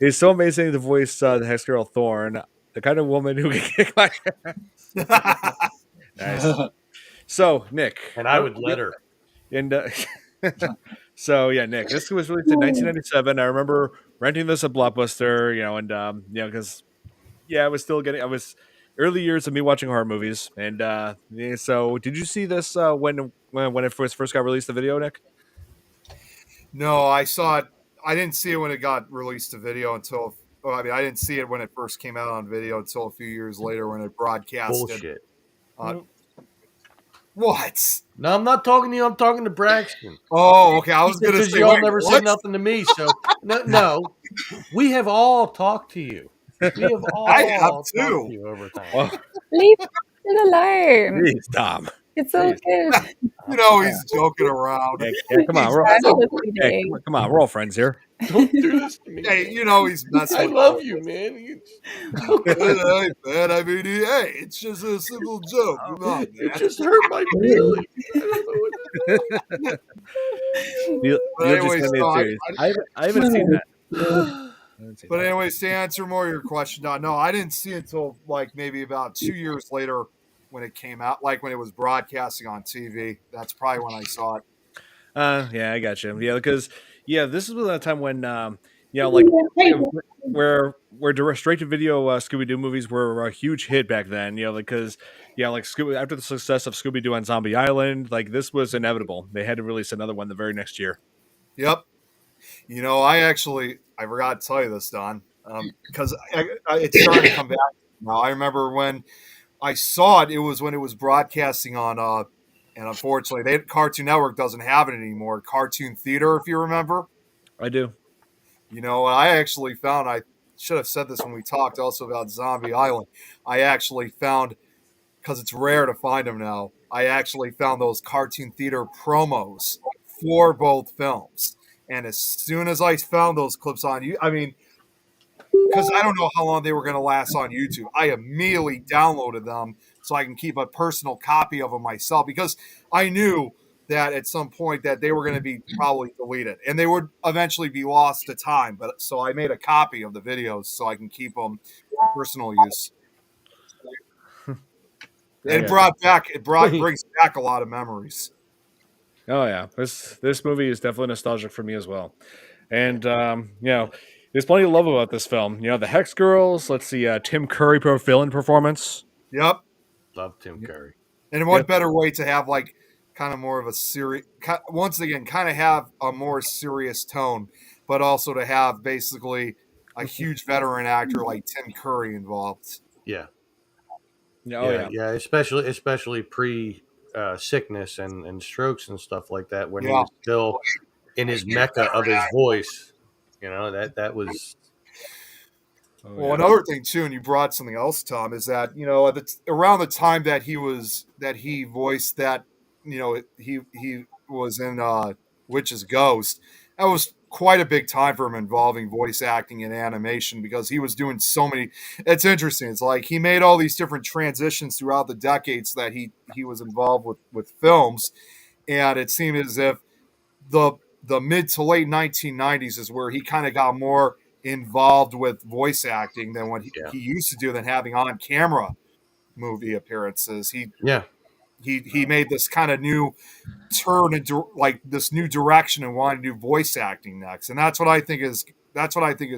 It's so amazing to voice the Hex Girl Thorn, the kind of woman who can kick my ass. Nice. So, Nick. And I would let her. And so yeah, Nick, this was released in 1997. I remember renting this at Blockbuster, because I was early years of me watching horror movies, and so did you see this when it first got released, the video, Nick? No, I saw it. I didn't see it when it got released to video until. I didn't see it when it first came out on video until a few years later when it broadcasted. Bullshit. What? No, I'm not talking to you. I'm talking to Braxton. Oh, okay. I was going to Because say, y'all wait, never what? said nothing to me. So no, we have all talked to you. We have all I have talked too. to you over time. Oh, Leave it alone. please, Tom. It's all good. You know he's joking around. Yeah, come on, come on, we're all friends here. Don't do this to me. Hey, you know he's messing I with love us. you, man. Hey, man, I mean, hey, it's just a simple joke. Come on, It man. just hurt my feelings. I don't know what to do. You'll But just anyways, send me no, a I- series. I haven't seen that. But anyways, to answer more of your question, no, I didn't see it until like maybe about 2 years later when it came out, like when it was broadcasting on TV. That's probably when I saw it. Yeah, I got you. Yeah, because this was a time when like where straight to video Scooby Doo movies were a huge hit back then. Because like after the success of Scooby Doo on Zombie Island, like this was inevitable. They had to release another one the very next year. Yep. I forgot to tell you this, Don, because it's starting to come back now. I remember when I saw it, it was when it was broadcasting on, and unfortunately, Cartoon Network doesn't have it anymore. Cartoon Theater, if you remember. I do. I actually found, I should have said this when we talked also about Zombie Island. I actually found, because it's rare to find them now, I actually found those Cartoon Theater promos for both films. And as soon as I found those clips on you, because I don't know how long they were going to last on YouTube. I immediately downloaded them so I can keep a personal copy of them myself, because I knew that at some point that they were going to be probably deleted and they would eventually be lost to time. But so I made a copy of the videos so I can keep them for personal use. It brings back a lot of memories. Oh yeah, this movie is definitely nostalgic for me as well, and there's plenty to love about this film. The Hex Girls. Let's see, Tim Curry villain performance. Yep. Love Tim Curry. And what better way to have like kind of more of a serious, once again, kind of have a more serious tone, but also to have basically a huge veteran actor like Tim Curry involved. Yeah. Yeah. Especially pre sickness and strokes and stuff like that, when he was still in his mecca of his voice. That was. Well, another thing too, and you brought something else, Tom, is that around the time that he voiced that, he was in Witch's Ghost. That was quite a big time for him involving voice acting and animation, because he was doing so many. It's interesting. It's like he made all these different transitions throughout the decades that he was involved with films, and it seemed as if the mid to late 1990s is where he kind of got more involved with voice acting than what he used to do, than having on camera movie appearances. He made this kind of new turn into like this new direction and wanted to do voice acting next, and that's what I think is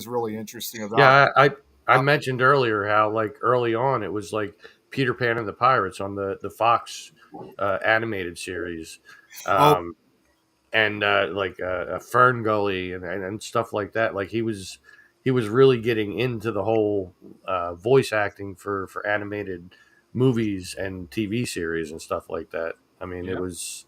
really interesting about. Yeah, I mentioned earlier how like early on it was like Peter Pan and the Pirates on the Fox animated series. And like Fern Gully and stuff like that. Like he was really getting into the whole voice acting for animated movies and TV series and stuff like that. I mean, it was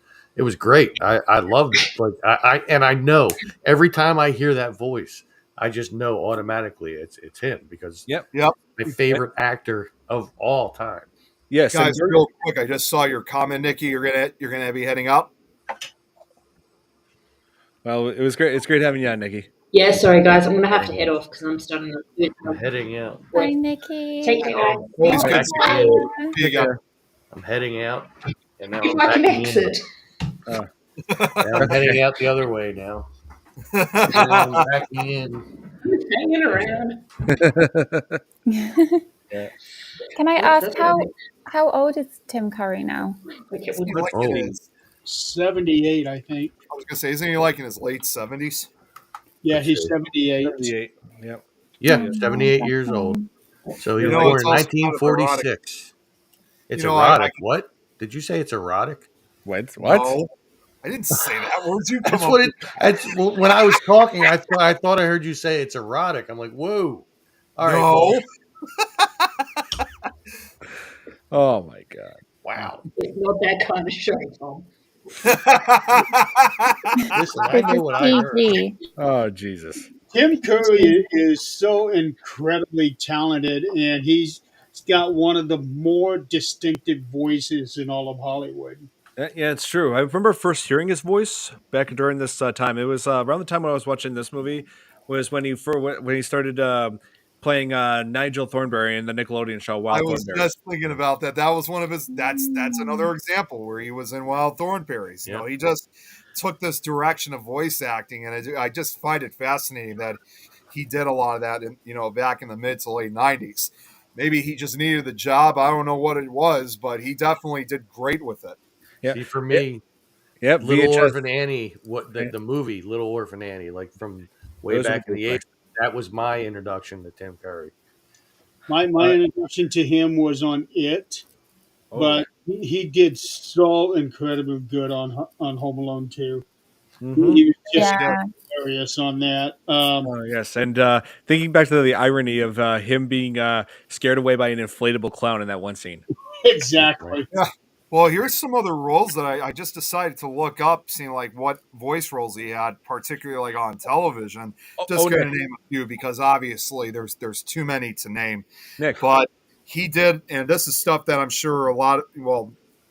great. I loved it. Like I know every time I hear that voice, I just know automatically it's him, because my favorite actor of all time. Yes, guys, real quick, I just saw your comment, Nikki. You're gonna be heading up. Well, it was great. It's great having you on, Nikki. Yeah, sorry guys, I'm gonna have to head off because I'm starting to. I'm heading out. Bye, Nikki. Take care. I'm heading out, and now If I'm I can backing exit. in. Now I'm heading out the other way now. And now I'm backing in. Hanging around. Can I ask how old is Tim Curry now? Oh. 78, I think. I was gonna say, isn't he like in his late 70s? Yeah, he's 78. 78. Yep. Yeah, 78 years old. So he was born in 1946. It's erotic. What? Did you say it's erotic? What? No, I didn't say that. Where'd you come up? When I was talking, I thought I heard you say it's erotic. I'm like, whoa. All right. No. Oh my God! Wow. It's not that kind of show, Tom. Listen, I know what I heard. Oh Jesus! Tim Curry is so incredibly talented, and he's got one of the more distinctive voices in all of Hollywood. Yeah, it's true. I remember first hearing his voice back during this time. It was around the time when I was watching this movie. Was when he started playing Nigel Thornberry in the Nickelodeon show Wild Thornberry. I was just thinking about that. That was one of his. That's another example where he was in Wild Thornberries. You know, he just took this direction of voice acting, and I just find it fascinating that he did a lot of that. Back in the mid to late 90s. Maybe he just needed the job. I don't know what it was, but he definitely did great with it. Yeah. See, for me, Little Orphan Annie, the movie Little Orphan Annie, like from way back in the 80s, that was my introduction to Tim Curry. My introduction to him was on It, but he did so incredibly good on Home Alone 2. Mm-hmm. He was just hilarious on that. Yes, and thinking back to the irony of him being scared away by an inflatable clown in that one scene. Exactly. Yeah. Well, here's some other roles that I just decided to look up, seeing like what voice roles he had, particularly like on television. Just going to name a few because obviously there's too many to name. Nick. But he did, and this is stuff that I'm sure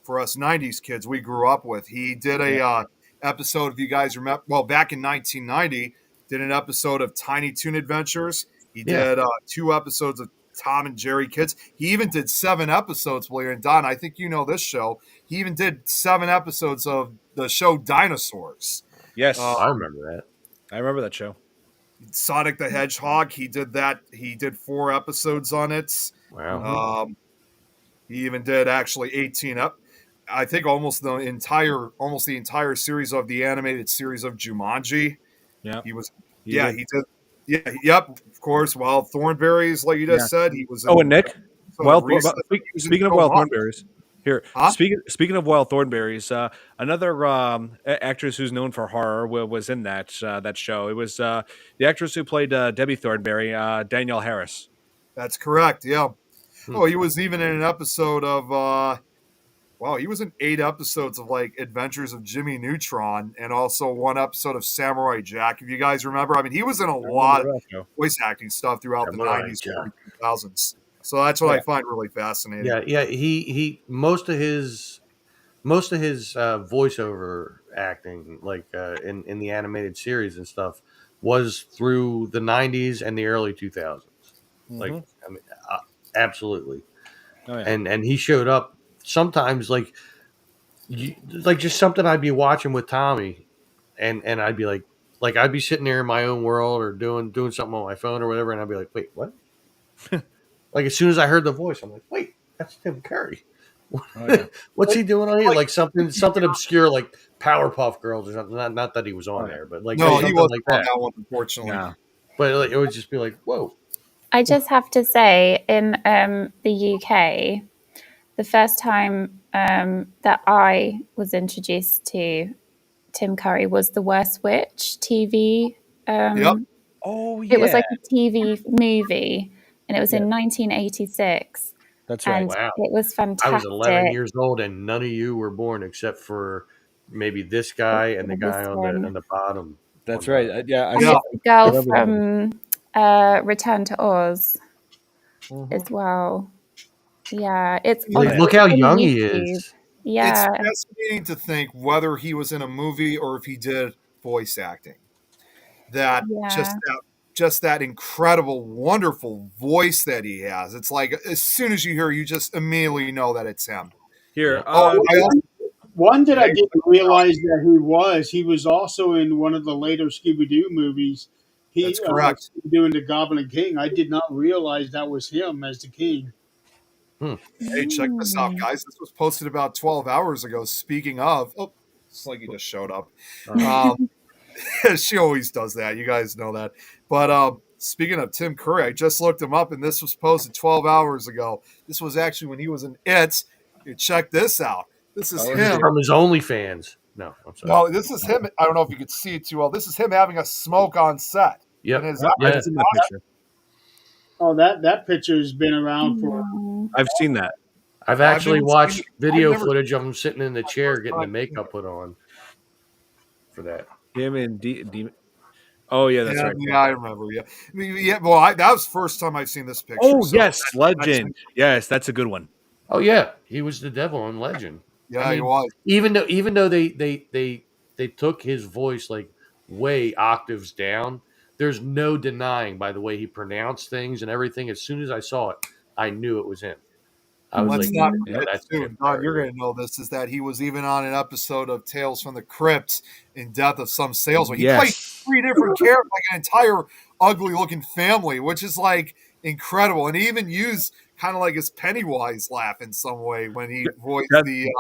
for us 90s kids, we grew up with. He did a episode, if you guys remember, back in 1990, did an episode of Tiny Toon Adventures. He Yeah. did 2 episodes of Tom and Jerry Kids. He even did 7 episodes, believe it, and Don, I think you know this show. He even did 7 episodes of the show Dinosaurs. Yes, I remember that. I remember that show. Sonic the Hedgehog, he did that. He did 4 episodes on it. Wow. He even did actually 18 up. I think almost the entire series of the animated series of Jumanji. Yeah, He was. he Yeah, did. he did. Yeah, yep. Of course. Wild Thornberries, like you just said, he was. Oh, and Nick, Wild. speaking of Wild Thornberries, here. Huh? Speaking of Wild Thornberries, another actress who's known for horror was in that show. It was the actress who played Debbie Thornberry, Danielle Harris. That's correct. Yeah. Oh, he was even in an episode of. Wow, he was in 8 episodes of like Adventures of Jimmy Neutron, and also 1 episode of Samurai Jack. If you guys remember, I mean, he was in a lot of voice acting stuff throughout the Samurai 90s, Jack. early 2000s. So that's what I find really fascinating. Yeah. He most of his voiceover acting, like in the animated series and stuff, was through the 90s and the early 2000s. Like, I mean, absolutely. Oh, yeah. And he showed up sometimes, like just something I'd be watching with Tommy, and I'd be like I'd be sitting there in my own world or doing something on my phone or whatever, and I'd be like, wait, what? Like, as soon as I heard the voice, I'm like, wait, that's Tim Curry. Oh, yeah. What's he doing on here? Like something obscure, like Powerpuff Girls or something. Not that he was on there, but like No, he something wasn't like on that. that one, unfortunately. Yeah. But like, it would just be like, whoa. I just have to say, in the UK, the first time that I was introduced to Tim Curry was The Worst Witch TV. Yep. Oh, yeah. It was like a TV movie, and it was in 1986. That's right. And Wow. it was I fantastic. was 11 years old, and none of you were born except for maybe this guy and the guy on the bottom. That's right. Yeah. And it's the girl from Return to Oz as well. Yeah, it's Like, look how on young he YouTube. is. Yeah, It's fascinating to think whether he was in a movie or if he did voice acting. That just that incredible, wonderful voice that he has. It's like as soon as you hear, you just immediately know that it's him. Here. One that I didn't realize that he was also in one of the later Scooby-Doo movies. That's correct. Doing the Goblin King. I did not realize that was him as the king. Hey, check this out, guys. This was posted about 12 hours ago. Speaking of, it's like he just showed up. She always does that. You guys know that. But speaking of Tim Curry, I just looked him up, and this was posted 12 hours ago. This was actually when he was in It. Check this out. This is him. From his OnlyFans. No, I'm sorry. No, this is him. I don't know if you could see it too well. This is him having a smoke on set. Yep. I've seen that picture. Oh, that picture has been around for. I've seen that. I've actually watched video footage of him sitting in the chair getting the makeup put on for that. Him and Demon. Oh, yeah, that's right. Yeah, I remember. Yeah. Well, that was the first time I've seen this picture. Oh, yes, Legend. Yes, that's a good one. Oh yeah, he was the devil in Legend. Yeah, he was. Even though they took his voice like way octaves down, there's no denying by the way he pronounced things and everything. As soon as I saw it, I knew it was him. I was Let's like, not yeah, that's Tim Don, Curry. you're going to know this, is that he was even on an episode of Tales from the Crypt in Death of Some Salesman. He played 3 different characters, like an entire ugly-looking family, which is like incredible. And he even used kind of like his Pennywise laugh in some way when he voiced the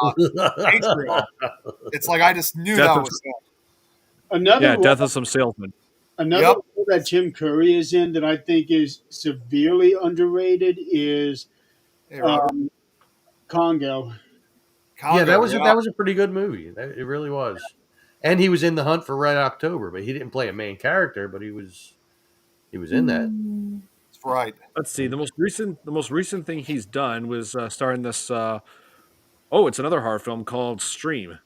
Patreon. It's like I just knew that was him. Death of Some Salesman. Another role that Tim Curry is in that I think is severely underrated is Congo. Yeah, that was a pretty good movie. It really was. And he was in The Hunt for Red October, but he didn't play a main character, but he was in that. That's right. Let's see. The most recent thing he's done was starring this. It's another horror film called Stream.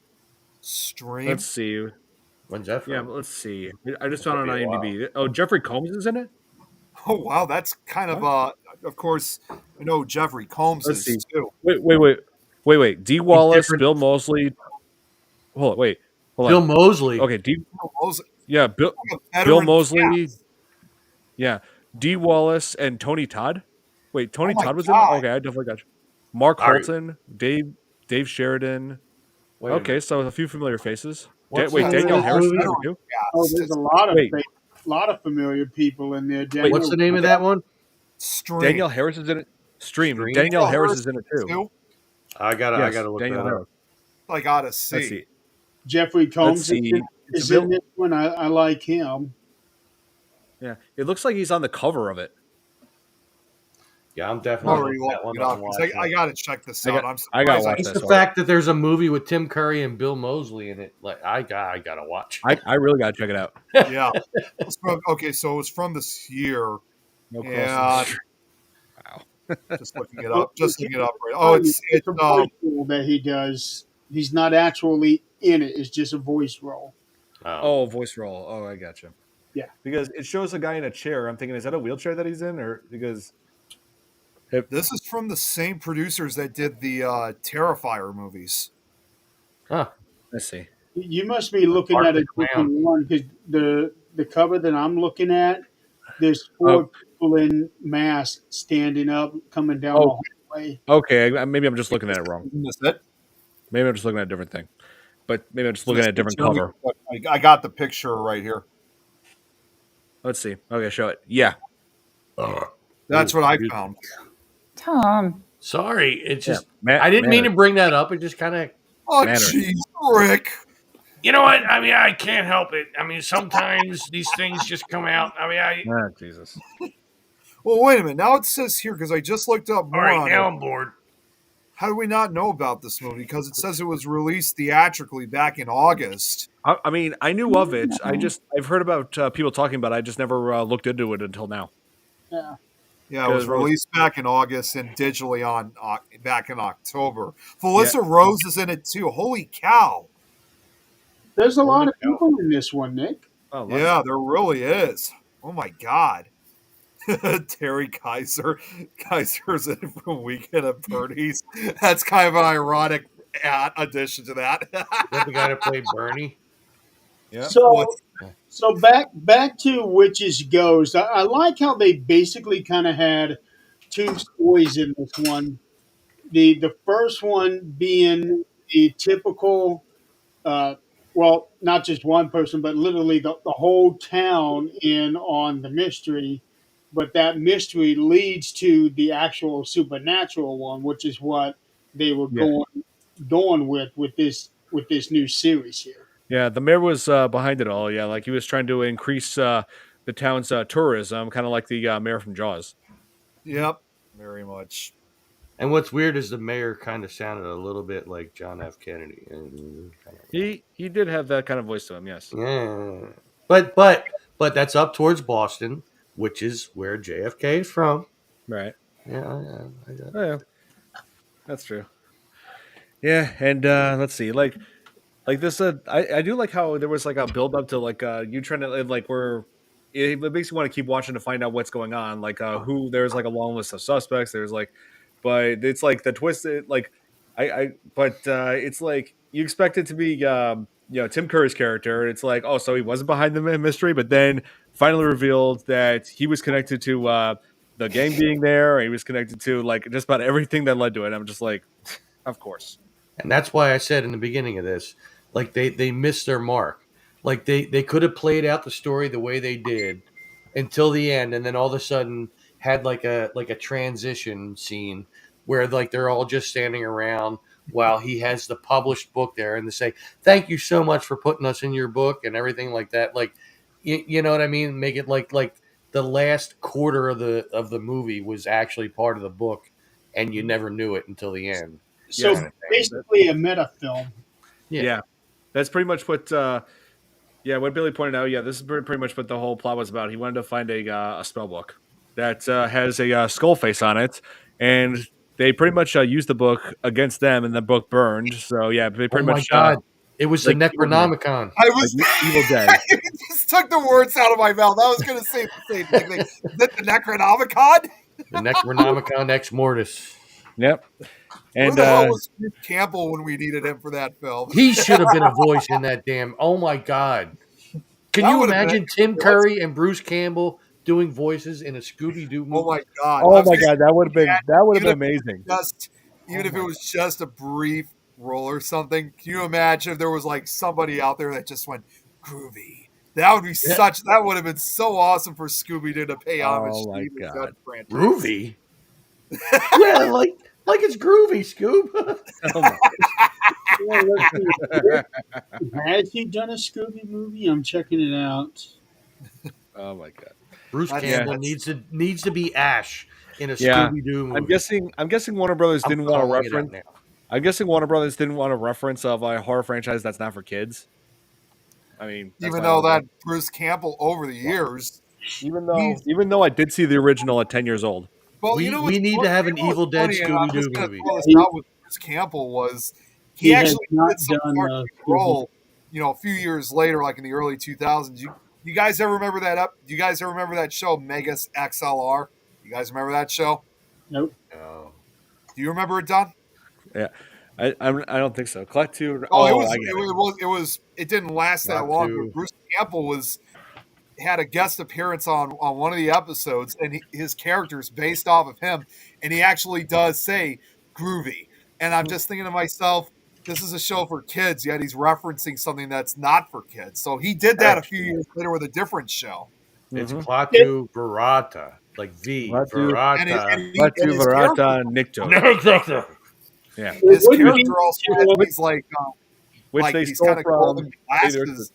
Stream. Let's see. When's that from? Yeah, let's see. I just found it on IMDb. Oh, Jeffrey Combs is in it. Oh wow, that's kind of Of course, I know Jeffrey Combs is too. Wait. D. Wallace, Bill Moseley. Hold on. Bill Moseley. Okay, Bill Moseley. Yeah, Bill Moseley. Yeah, D. Wallace and Tony Todd. Wait, Tony Oh my Todd was in it? God. Okay, I definitely got you. Mark All right. Holton, Dave Sheridan. Wait a Okay, minute. so a few familiar faces. What's Wait, the name of Danielle this Harris movie? is in it too? Oh, there's a lot of Wait. lot of familiar people in there. Wait, What's the name of that one? Stream. Danielle Harris is in it. Stream. Stream? Danielle Harris is in it too. I gotta look Danielle that up. Harris. I gotta Let's see. see. Jeffrey Combs see. is in this one. I like him. Yeah, it looks like he's on the cover of it. Yeah, I'm I'm definitely already looking at that looking one. it I'm up, 'cause watching I it. gotta check this I out. got- I'm I gotta surprised watch Just this the one. fact that there's a movie with Tim Curry and Bill Moseley in it, like I gotta watch. I really gotta check it out. Yeah. Okay, so it was from this year. No Yeah. crossing. Wow. Just looking it up. Just looking it up. Right. Oh, it's a voice role that he does. He's not actually in it. It's just a voice role. Oh, voice roll. Oh, I gotcha. Yeah. Because it shows a guy in a chair. I'm thinking, is that a wheelchair that he's in, or because this is from the same producers that did the Terrifier movies. Huh. let's see. You must be looking at a different one because the cover that I'm looking at, there's four people in masks standing up, coming down the hallway. Okay, maybe I'm just looking at it wrong. Is it? Maybe I'm just looking at a different thing. But maybe I'm just looking at a different cover. I got the picture right here. Let's see. Okay, show it. Yeah. That's what I found. Tom. Sorry, it's just Yeah. I didn't mean to bring that up. It just kind of. Oh, jeez, Rick. You know what? I mean, I can't help it. I mean, sometimes these things just come out. I mean, Jesus. Well, wait a minute. Now it says here because I just looked up more. All right, now on I'm bored. How do we not know about this movie? Because it says it was released theatrically back in August. I mean, I knew of it. I've heard about people talking about it. I just never looked into it until now. Yeah, it was released back in August and digitally on back in October. Felissa Rose is in it too. Holy cow! There's a lot of people in this one, Nick. Oh, yeah, there really is. Oh my god. Terry Kaiser. Kaiser's in from Weekend at Bernie's. That's kind of an ironic addition to that. Is that the guy that played Bernie? Yeah. So back to Witches Ghost. I like how they basically kind of had two stories in this one. The first one being the typical, well, not just one person, but literally the whole town in on the mystery. But that mystery leads to the actual supernatural one, which is what they were going with this new series here. Yeah, the mayor was behind it all. Yeah, like he was trying to increase the town's tourism, kind of like the mayor from Jaws. Yep, very much. And what's weird is the mayor kind of sounded a little bit like John F. Kennedy. He did have that kind of voice to him, yes. Yeah, but that's up towards Boston, which is where JFK is from. Right. Yeah. Yeah. That's true. Yeah, and let's see, like this. I do like how there was like a build up to like you trying to like where it makes you want to keep watching to find out what's going on. Like who there's like a long list of suspects. There's like, but it's like the twist. Like it's like you expect it to be Tim Curry's character. It's like, oh, so he wasn't behind the mystery, but then finally revealed that he was connected to the gang being there. He was connected to like just about everything that led to it. I'm just like, of course. And that's why I said in the beginning of this, like they missed their mark. Like they could have played out the story the way they did until the end, and then all of a sudden had like a transition scene where like they're all just standing around while he has the published book there, and they say, "Thank you so much for putting us in your book," and everything like that. Like you know what I mean? Make it like the last quarter of the movie was actually part of the book, and you never knew it until the end. So basically a meta film. Yeah. That's pretty much what what Billy pointed out. Yeah, this is pretty much what the whole plot was about. He wanted to find a spell book that has a skull face on it, and they pretty much used the book against them, and the book burned. So yeah, they pretty much. God. It was like the Necronomicon. I was like Evil Dead. I just took the words out of my mouth. I was going to say the same thing. Is that the Necronomicon? The Necronomicon Ex Mortis. Yep. And where the hell was Bruce Campbell when we needed him for that film? He should have been a voice in that damn. Oh my God! Can you imagine Tim Curry and Bruce Campbell doing voices in a Scooby Doo movie. Oh my god! Oh my god, that would have been amazing. Even if it was just a brief role or something, can you imagine if there was like somebody out there that just went groovy? That would be that would have been so awesome for Scooby Doo to pay homage Oh to my the God. Dead franchise. Groovy. Yeah, like it's groovy, Scoob. Oh my Yeah, let's see. Has he done a Scooby movie? I'm checking it out. Oh my god. Bruce That's- Campbell that's- needs to be Ash in a Yeah. Scooby Doo movie. I'm guessing Warner Brothers I'm didn't want to calling it out reference. now. I'm guessing Warner Brothers didn't want a reference of a horror franchise that's not for kids. I mean, that's even my though own that thing. Bruce Campbell over the years, even though I did see the original at 10 years old. well, We need to have an Evil Dead Scooby Doo movie. Throw this out with Bruce Campbell was he He has actually not did some done cartoon role, a few years later, like in the early 2000s. You guys ever remember that up? Do you guys ever remember that show Megas XLR? You guys remember that show? Nope. Oh. Do you remember it, Don? Yeah. I don't think so. Collect 2. It didn't last that Not long, too. but Bruce Campbell had a guest appearance on one of the episodes, and his character's based off of him, and he actually does say groovy. And I'm just thinking to myself, this is a show for kids, yet he's referencing something that's not for kids. So he did that a few years later with a different show. It's Mhm. Klaatu Barata, like V Klaatu- Barata. Klaatu Barata Nikto. No, exactly. Yeah. His It wouldn't character be also has these like Which like they these stole kind of from golden Later glasses.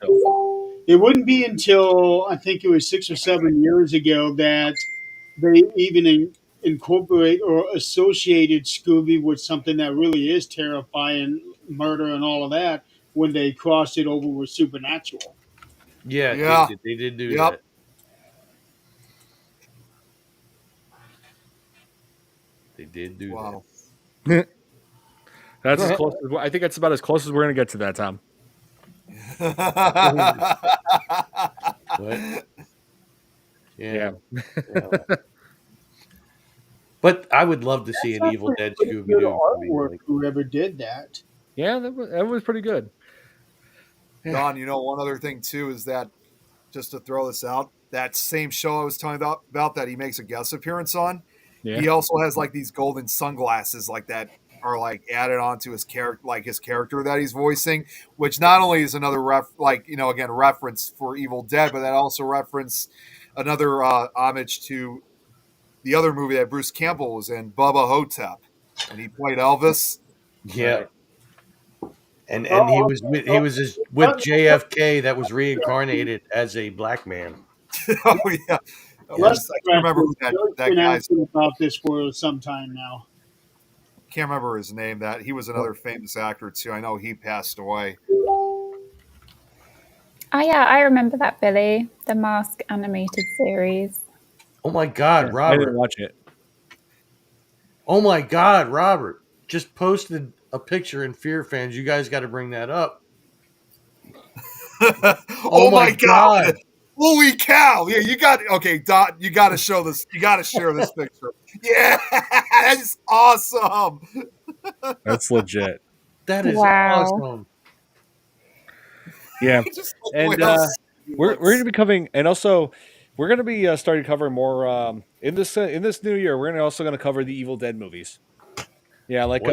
It wouldn't be until I think it was 6 or 7 years ago that they even incorporate or associated Scooby with something that really is terrifying, murder and all of that, when they crossed it over with Supernatural. Yeah, Yeah. they did do Yep. that. They did do Wow. That's as close as, I think that's about as close as we're gonna get to that, Tom. that. What? Yeah. But I would love to see an That's Evil actually Dead pretty Scooby good Doo movie. artwork, Like, whoever did that. Yeah, that was pretty good. Don, one other thing too is that just to throw this out, that same show I was telling about that he makes a guest appearance on, Yeah. he also has like these golden sunglasses like that are like added onto his character that he's voicing, which not only is another reference for Evil Dead, but that also reference another homage to the other movie that Bruce Campbell was in, Bubba Hotep, and he played Elvis. yeah. And he was with JFK that was reincarnated as a black man. Oh yeah, I can't remember who that been guy's. asking about this for some time now. Can't remember his name. That he was another famous actor too. I know he passed away. Oh yeah, I remember that, Billy. The Mask animated series. Oh my God, I didn't Robert! watch it. Oh my God, Robert! Just posted a picture in FearFans. You guys got to bring that up. Oh my God! Holy cow! Yeah, you got Dot. You got to show this. You got to share this picture. Yeah, that's awesome. That's legit. That is Wow. awesome. Yeah, Just and we're going to be covering, and also we're going to be starting covering more in this new year. We're also going to cover the Evil Dead movies. Yeah, like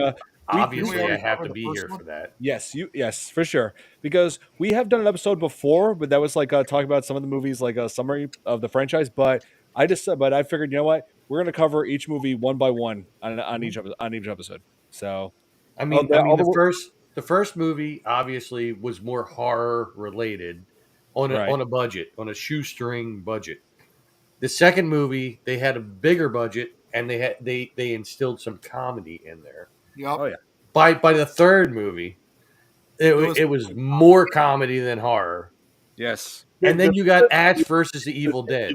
Obviously, we I have cover to the be first here one? for that. yes, for sure. Because we have done an episode before, but that was like talking about some of the movies, like a summary of the franchise. But I figured, you know what, we're going to cover each movie one by one on each episode. So, I mean, the first movie obviously was more horror related on a budget, on a shoestring budget. The second movie, they had a bigger budget and they instilled some comedy in there. Yep. Oh yeah. By the third movie, it was more comedy than horror. Yes. And then you got Ash versus the Evil Dead.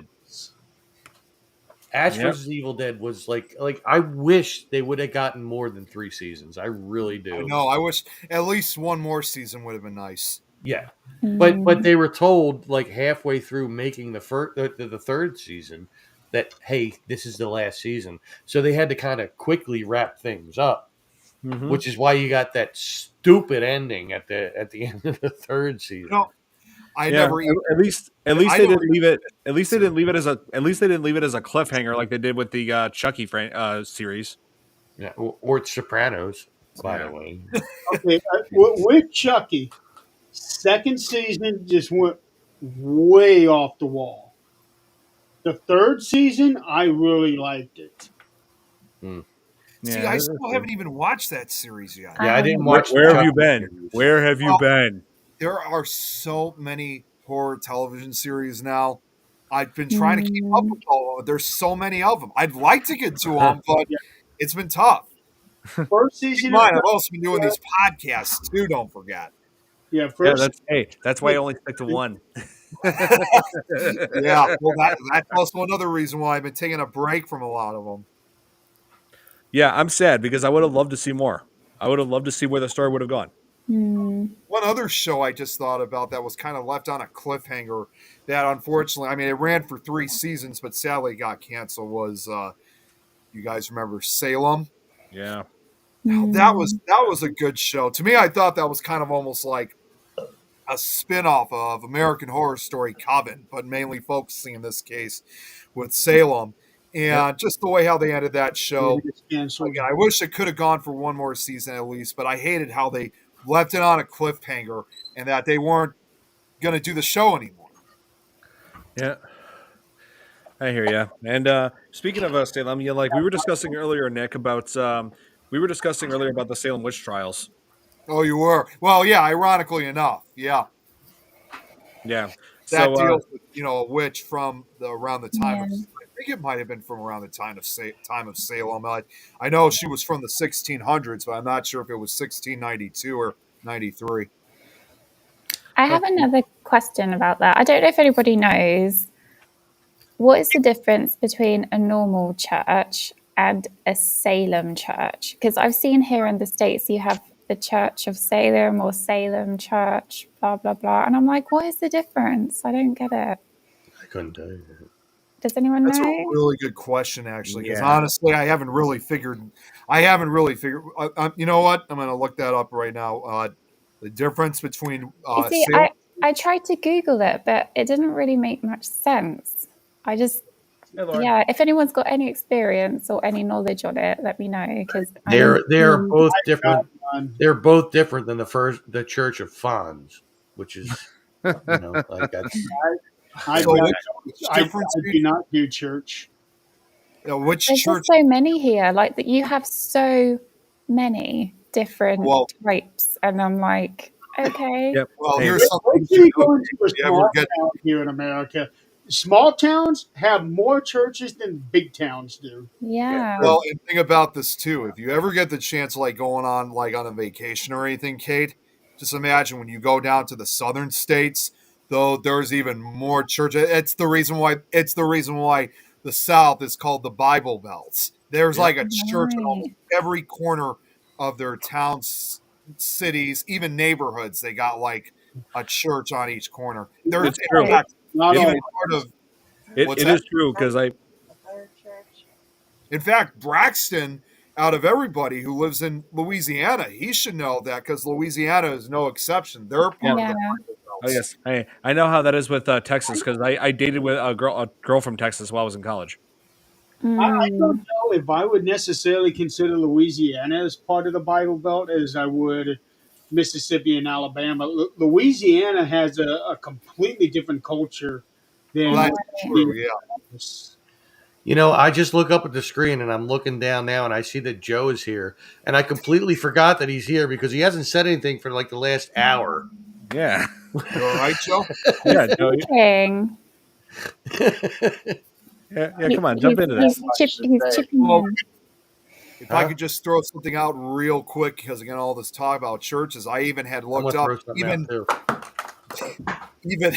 Ash versus the Evil Dead was like I wish they would have gotten more than 3 seasons. I really do. I know. I wish at least one more season would have been nice. Yeah, but they were told like halfway through making the third season that, hey, this is the last season, so they had to kind of quickly wrap things up, which is why you got that stupid ending at the end of the third season. I Yeah, never even. at least I they never didn't leave it. At least they even- didn't leave it as a cliffhanger like they did with the Chucky series. Yeah, or it's Sopranos, by Yeah. the way. Okay, with Chucky, second season just went way off the wall. The third season, I really liked it. See, Yeah, I that's still true. haven't even watched that series yet. Yeah, I didn't haven't watch the Where have watched you Chucky been? series. Where have you Well, been? there are so many horror television series now. I've been it. trying to keep up with all of them. There's so many of them. I'd like to get to them, but Yeah. it's been tough. First Keep in season of mind, I've Chucky, also been doing these podcasts too. Don't forget. yeah, Yeah, first that's why I only stick to one. Yeah, well, that's also another reason why I've been taking a break from a lot of them. Yeah, I'm sad because I would have loved to see more. I would have loved to see where the story would have gone. One other show I just thought about that was kind of left on a cliffhanger that unfortunately, I mean, it ran for 3 seasons, but sadly got canceled was, you guys remember Salem? Yeah. Now, that was a good show. To me, I thought that was kind of almost like a spin-off of American Horror Story Coven, but mainly focusing in this case with Salem. And just the way how they ended that show. maybe it's canceled. Again, I wish it could have gone for one more season at least, but I hated how they left it on a cliffhanger and that they weren't going to do the show anymore. Yeah. I hear you. And speaking of Salem, we were discussing earlier, Nick, about the Salem witch trials. Oh, you were? Well, yeah, ironically enough. Yeah. Yeah. That So deals with, a witch from around the time of, Yeah. I think it might have been from around the time of Salem. I know she was from the 1600s, but I'm not sure if it was 1692 or 93. I have another question about that. I don't know if anybody knows. What is the difference between a normal church and a Salem church? Because I've seen here in the States you have the Church of Salem or Salem Church, blah, blah, blah. And I'm like, what is the difference? I don't get it. I couldn't tell you. Does anyone That's a know? really good question, actually, because Yeah. honestly, I haven't really figured. You know what? I'm going to look that up right now. The difference between You see, Salem. I tried to Google it, but it didn't really make much sense. I just, Hey, Lauren. yeah, if anyone's got any experience or any knowledge on it, let me know. Because They're both I different. got one. They're both different than the Church of Fons, which is like that's I, So got- which I difference? do not do church. Which there's church? just so many here. Like that, you have so many different Well- types, and I'm like, okay, Yep. Well, Hey, here's something. Wait till you go into a you ever small get- town here in America. Small towns have more churches than big towns do. yeah, Well, and think about this too. If you ever get the chance, going on on a vacation or anything, Kate, just imagine when you go down to the southern states. Though there's even more church. It's the reason why. The South is called the Bible Belts. There's like a church in almost every corner of their towns, cities, even neighborhoods. They got like a church on each corner. There's It's true. in fact, Not even all. part of. It What's is that? true because In fact, Braxton, out of everybody who lives in Louisiana, he should know that because Louisiana is no exception. They're part yeah. of the Bible Oh Belts. yes, I know how that is with Texas because I dated with a girl from Texas while I was in college. I don't know if I would necessarily consider Louisiana as part of the Bible Belt as I would Mississippi and Alabama. Louisiana has a completely different culture than Well, that's true. Yeah. I just look up at the screen and I'm looking down now and I see that Joe is here and I completely forgot that he's here because he hasn't said anything for like the last hour. Yeah. You all right, Joe? Yeah. Joe, Thinking. yeah. Come on, jump into this. He's chipping Well, in. If I could just throw something out real quick, because again, all this talk about churches, I even had I'm looked gonna up, throw something out too. even,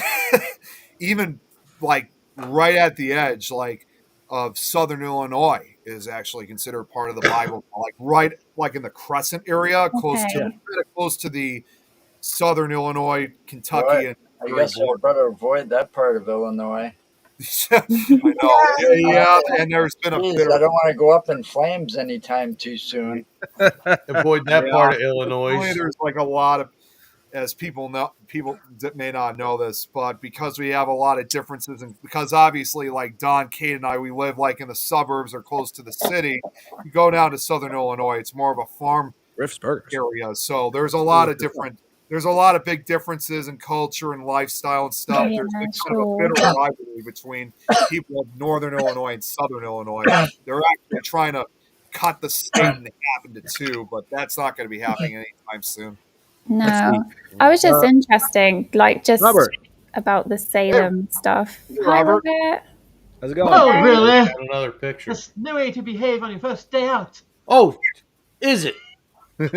even like right at the edge, of Southern Illinois is actually considered part of the Bible, like in the Crescent area, close to the Southern Illinois, Kentucky, Right. and I guess I better avoid that part of Illinois. I know. Yeah, and there's been a Jeez, bit I of don't want to go up in flames anytime too soon. Avoid that part of Illinois. There's like a lot of as people that may not know this, but because we have a lot of differences, and because obviously, like Don, Kate, and I, we live like in the suburbs or close to the city. You go down to Southern Illinois, it's more of a farm Riff's Burgers. area, so there's a lot of big differences in culture and lifestyle and stuff. Yeah, There's been kind sure. of a bitter rivalry between people of Northern Illinois and Southern Illinois. They're actually trying to cut the state in half into two, but that's not going to be happening anytime soon. No, I was just interesting, like just Robert. about the Salem stuff. Hi, Robert. Robert. How's it going? Oh, really? Got another picture. There's no way to behave on your first day out. Oh, is it? And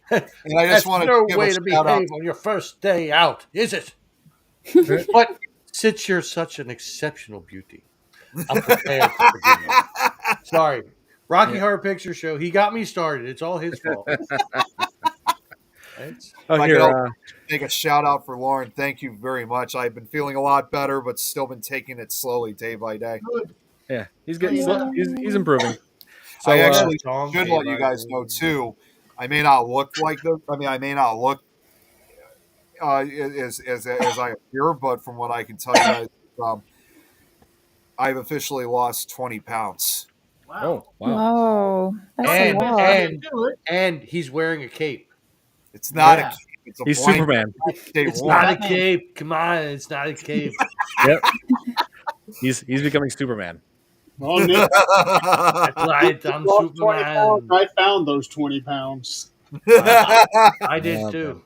I That's just want no give way a to shout out. behave on your first day out, is it? But since you're such an exceptional beauty, I'm prepared to forgive you. Sorry. Rocky Horror Picture Show, he got me started. It's all his fault. It's- Oh, I here, can also make a shout out for Lauren. Thank you very much. I've been feeling a lot better, but still been taking it slowly day by day. Good. yeah, he's getting Yeah. he's improving. So I actually Tom should came let you by guys and- know too. I may not look like this. I mean, I may not look as I appear, but from what I can tell you guys, I've officially lost 20 pounds. Wow. wow. Whoa, that's And- a lot. and he's wearing a cape. It's not Yeah. a cape. It's a He's blanket. Superman. Stay It's warm. not a Batman. cape. Come on, it's not a cape. Yep. He's becoming Superman. Well, Nick, That's right, I'm lost 20 pounds. Superman. I found those 20 pounds. I did too.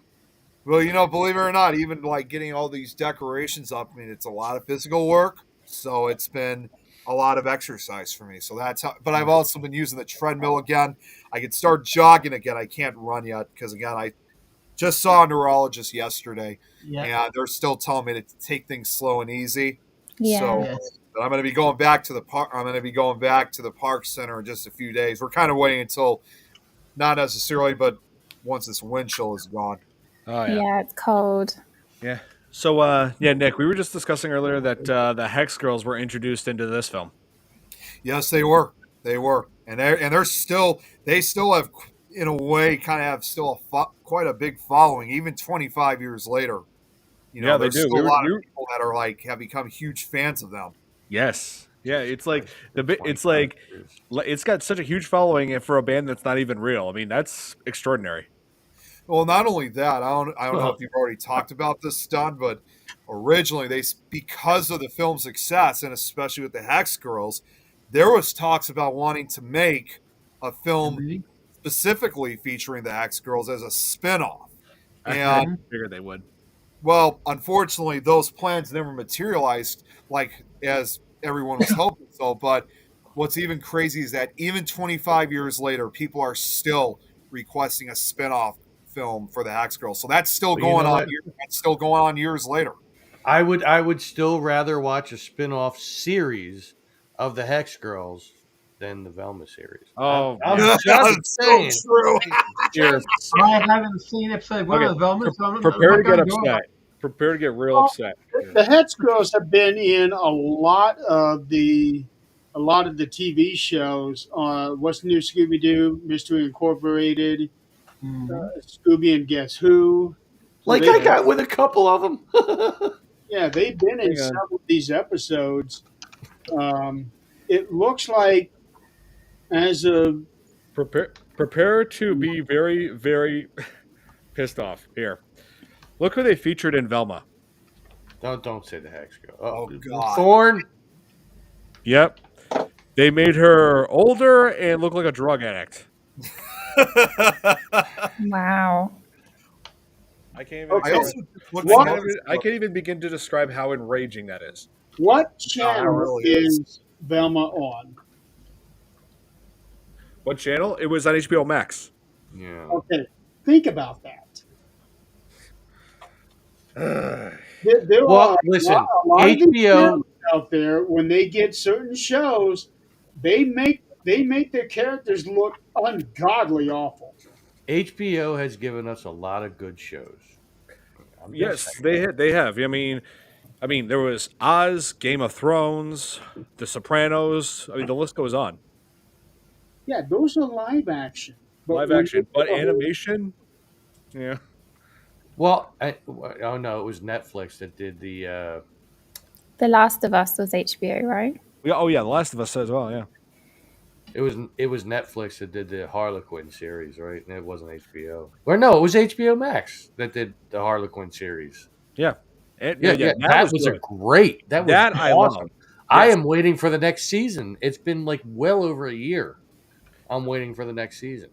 Well, believe it or not, even like getting all these decorations up, I mean, it's a lot of physical work. So it's been a lot of exercise for me. So that's how, but I've also been using the treadmill again. I can start jogging again. I can't run yet because, again, I just saw a neurologist yesterday Yeah. and they're still telling me to take things slow and easy. Yeah. So Yes. but I'm going to be going back to the park. I'm going to be going back to the park center in just a few days. We're kind of waiting until, not necessarily, but once this wind chill is gone. Oh Yeah, it's cold. Yeah. So Nick, we were just discussing earlier that the Hex Girls were introduced into this film. Yes, they were. They were, and they still have, in a way, kind of have still quite a big following, even 25 years later. Yeah, they there's do. still a lot of people that are have become huge fans of them. Yes. Yeah, it's like it's got such a huge following for a band that's not even real. I mean, that's extraordinary. Well, not only that, I don't know if you've already talked about this, Stud, but originally because of the film's success, and especially with the Hex Girls, there was talks about wanting to make a film specifically featuring the Hex Girls as a spin-off. I And figured they would. well, unfortunately, those plans never materialized as everyone was hoping so. But what's even crazy is that even 25 years later, people are still requesting a spin-off film for the Hex Girls. So that's still going on. That's still going on years later. I would still rather watch a spin-off series of the Hex Girls than the Velma series. Oh, I'm yeah. just saying. So true. Here, I haven't seen episode 1 Okay, of Velma, so I'm prepare to not get gonna go. upset. Prepare to get real upset. The Hex Girls have been in a lot of the TV shows. What's the new Scooby Doo, Mystery Incorporated, Scooby and Guess Who. So Like I got with a couple of them. yeah, they've been in Hang on. some of these episodes. It looks like as a Prepare to be very, very pissed off. Here, look who they featured in Velma. Don't say the Hex Girl. Oh, God. Thorn. Yep, they made her older and look like a drug addict. Wow. I can't even. Okay. I also looked What? at I can't even begin to describe how enraging that is. what channel really is Velma on? What channel? It was on HBO Max. Yeah. Okay, think about that. There Well, are listen, a lot of these HBO channels out there when they get certain shows, they make their characters look ungodly awful. HBO has given us a lot of good shows. I'm just Yes, saying. they have. I mean, there was Oz, Game of Thrones, The Sopranos. I mean, the list goes on. Yeah, those are live action. Live when action, you but get a whole- animation. Yeah. Well, oh no, it was Netflix that did the. The Last of Us was HBO, right? Oh yeah, The Last of Us as well. Yeah. It was Netflix that did the Harlequin series, right? And it wasn't HBO. Or no, it was HBO Max that did the Harlequin series. Yeah. Yeah, yeah, That that was was a good. great. That was That I love. awesome. I Yes. am waiting for the next season. It's been like well over a year. I'm waiting for the next season.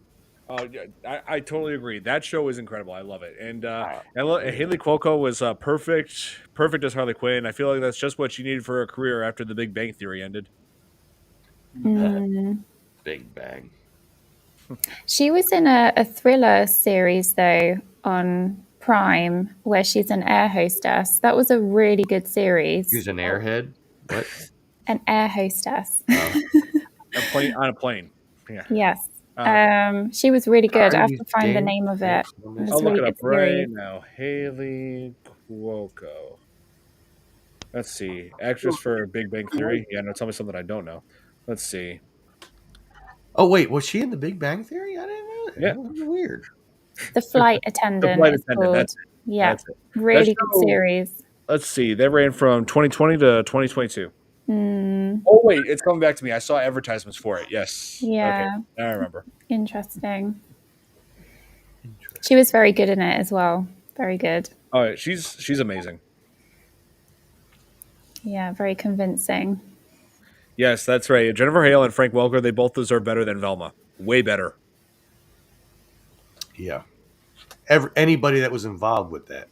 Oh, yeah, I totally agree. That show is incredible. I love it. And Wow. Haley Cuoco was perfect as Harley Quinn. I feel like that's just what she needed for her career after The Big Bang Theory ended. Mm. Big Bang. She was in a thriller series, though, on Prime, where she's an air hostess. That was a really good series. She's an airhead. What? An air hostess. On a plane. Yeah. Yes. She was really good. I have to find the James name of it. It was I'll a look really it up good series. right now. Haley Cuoco. Let's see. Actress for Big Bang Theory. Yeah, no, tell me something I don't know. Let's see. Oh wait, was she in the Big Bang Theory? I didn't know that. Yeah. That was weird. The Flight Attendant. Flight It's Attendant, called. that's it. Yeah. That's it. Really That good show- series. Let's see. They ran from 2020 to 2022. Mm, Oh wait, it's coming back to me. I saw advertisements for it. Yes. yeah. Okay. Now I remember. Interesting. She was very good in it as well. Very good. All right, she's amazing. Yeah, very convincing. Yes, that's right. Jennifer Hale and Frank Welker, they both deserve better than Velma. Way better. Yeah. Anybody that was involved with that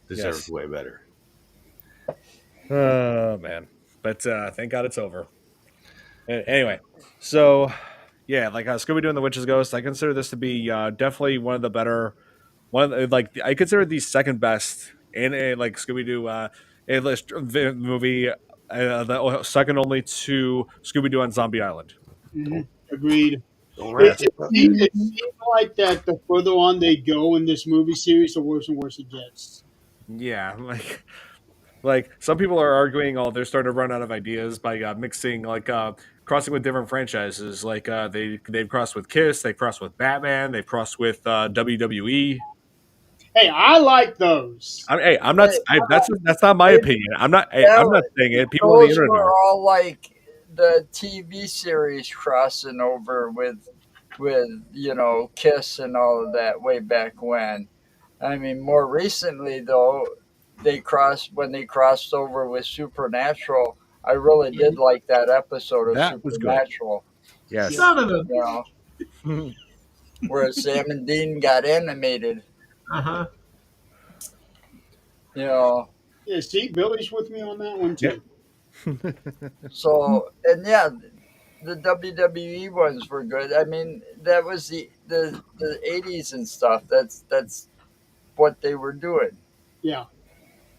deserves way better. Oh man. But thank God it's over. Anyway, so yeah, like Scooby-Doo and the Witch's Ghost, I consider this to be definitely one of the better I consider the second best in a like Scooby-Doo A-list movie, the second only to Scooby-Doo on Zombie Island. Agreed. Don't wrap it up. It seems like that the further on they go in this movie series, the worse and worse it gets. Yeah, like some people are arguing, oh, they're starting to run out of ideas by mixing crossing with different franchises. Like they've crossed with Kiss, they crossed with Batman, they've crossed with WWE. Hey, I like those. I'm not. That's not my opinion. I'm not. I'm not saying it. People on the Those internet were are. all like the TV series crossing over with Kiss and all of that way back when. I mean, more recently though, when they crossed over with Supernatural. I really did like that episode of That was good. Supernatural. Yes. Son of a. You know, where Sam and Dean got animated. Uh-huh. You know. Yeah, see, Billy's with me on that one too. So and yeah, the WWE ones were good. I mean, that was the 80s and stuff. That's what they were doing. Yeah.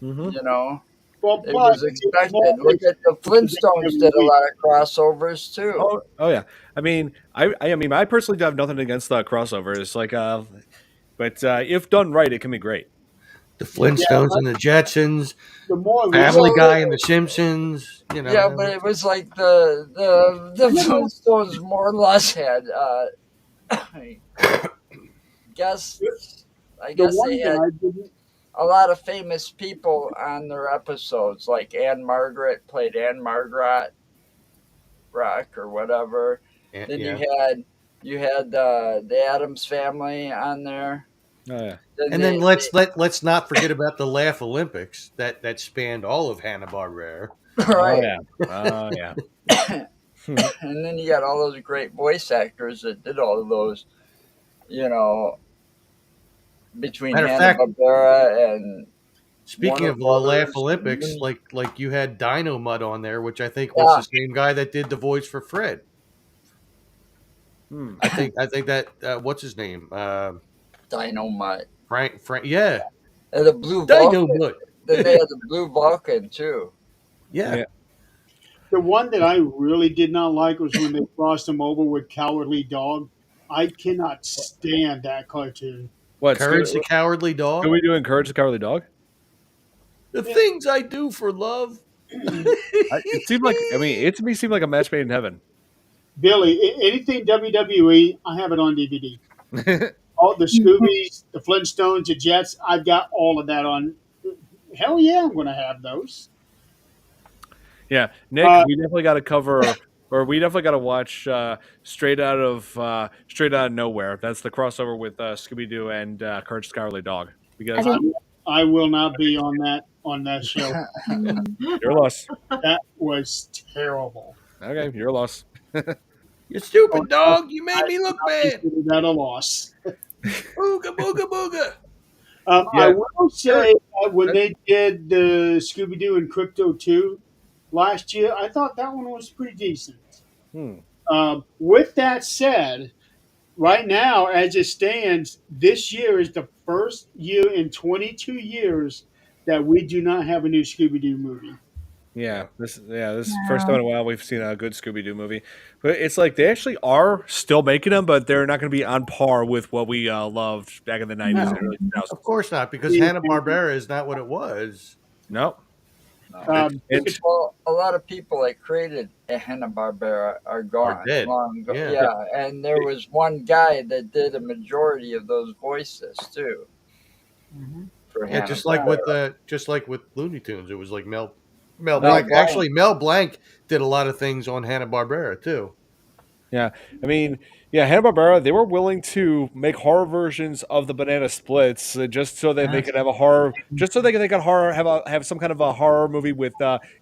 Mm-hmm. You know. Well, It was expected. Look at the Flintstones did a lot of crossovers too. Oh yeah. I mean, I personally have nothing against crossovers. Like, but if done right, it can be great. The Flintstones and the Jetsons, the more Family Guy and the Simpsons. You know. Yeah, but it was like the Flintstones more or less had. I guess they had a lot of famous people on their episodes, like Anne Margaret played Anne Margaret Rock or whatever. Then you had the Addams Family on there. Oh yeah. Then let's not forget about the Laugh Olympics that spanned all of Hanna-Barbera. Right. Oh yeah. And then you got all those great voice actors that did all of those, between Hanna-Barbera and. Speaking of the Laugh Olympics, like you had Dino Mud on there, which I think was the same guy that did the voice for Fred. I think that what's his name? Dino Mud. Frank, yeah. And the Blue Dino Vulcan. Mud. Then they had the Blue Vulcan too. Yeah. The one that I really did not like was when they crossed him over with Cowardly Dog. I cannot stand that cartoon. What? Courage the Cowardly Dog? Are we doing Courage the Cowardly Dog? The things I do for love. It seemed like, it to me seemed like a match made in heaven. Billy, anything WWE, I have it on DVD. all the Scoobies, the Flintstones, the Jets. I've got all of that on. Hell yeah, I'm going to have those. Yeah, Nick, we definitely got to cover, or we definitely got to watch Straight Out of Nowhere. That's the crossover with Scooby Doo and Courage the Cowardly Dog. Because I will not be on that show. Your loss. That was terrible. Okay, your loss. You stupid dog! You made me look bad. Consider that a loss. Booga booga booga. I will say when they did the Scooby Doo and Crypto 2 last year, I thought that one was pretty decent. With that said, right now, as it stands, this year is the first year in 22 years that we do not have a new Scooby Doo movie. This is the first time in a while we've seen a good Scooby Doo movie. But it's like they actually are still making them, but they're not going to be on par with what we loved back in the 90s and early 2000s. Of course not, because Hanna-Barbera is not what it was. No. Well, a lot of people that created Hanna-Barbera are gone. Are dead. Long ago. Yeah. Yeah, and there was one guy that did a majority of those voices too. For Yeah, just like with Looney Tunes, it was like Mel Blanc. Blanc. Actually, Mel Blanc did a lot of things on Hanna-Barbera too. Yeah, I mean, Hanna-Barbera, they were willing to make horror versions of the Banana Splits just so that they could have a horror, just so they could have some kind of a horror movie with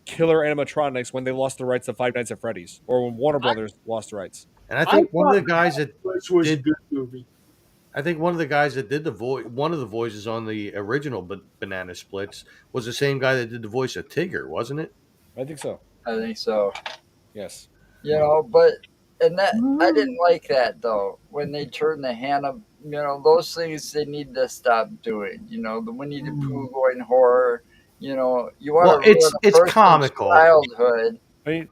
killer animatronics when they lost the rights to Five Nights at Freddy's, or when Warner Brothers lost the rights. And I think one of the guys that which was a good movie. I think one of the guys that did one of the voices on the original Banana Splits was the same guy that did the voice of Tigger, wasn't it? I think so. Yes. But I didn't like that though. When they turned the Hannah, those things they need to stop doing. The Winnie the Pooh going horror. You want to it's comical childhood. I mean,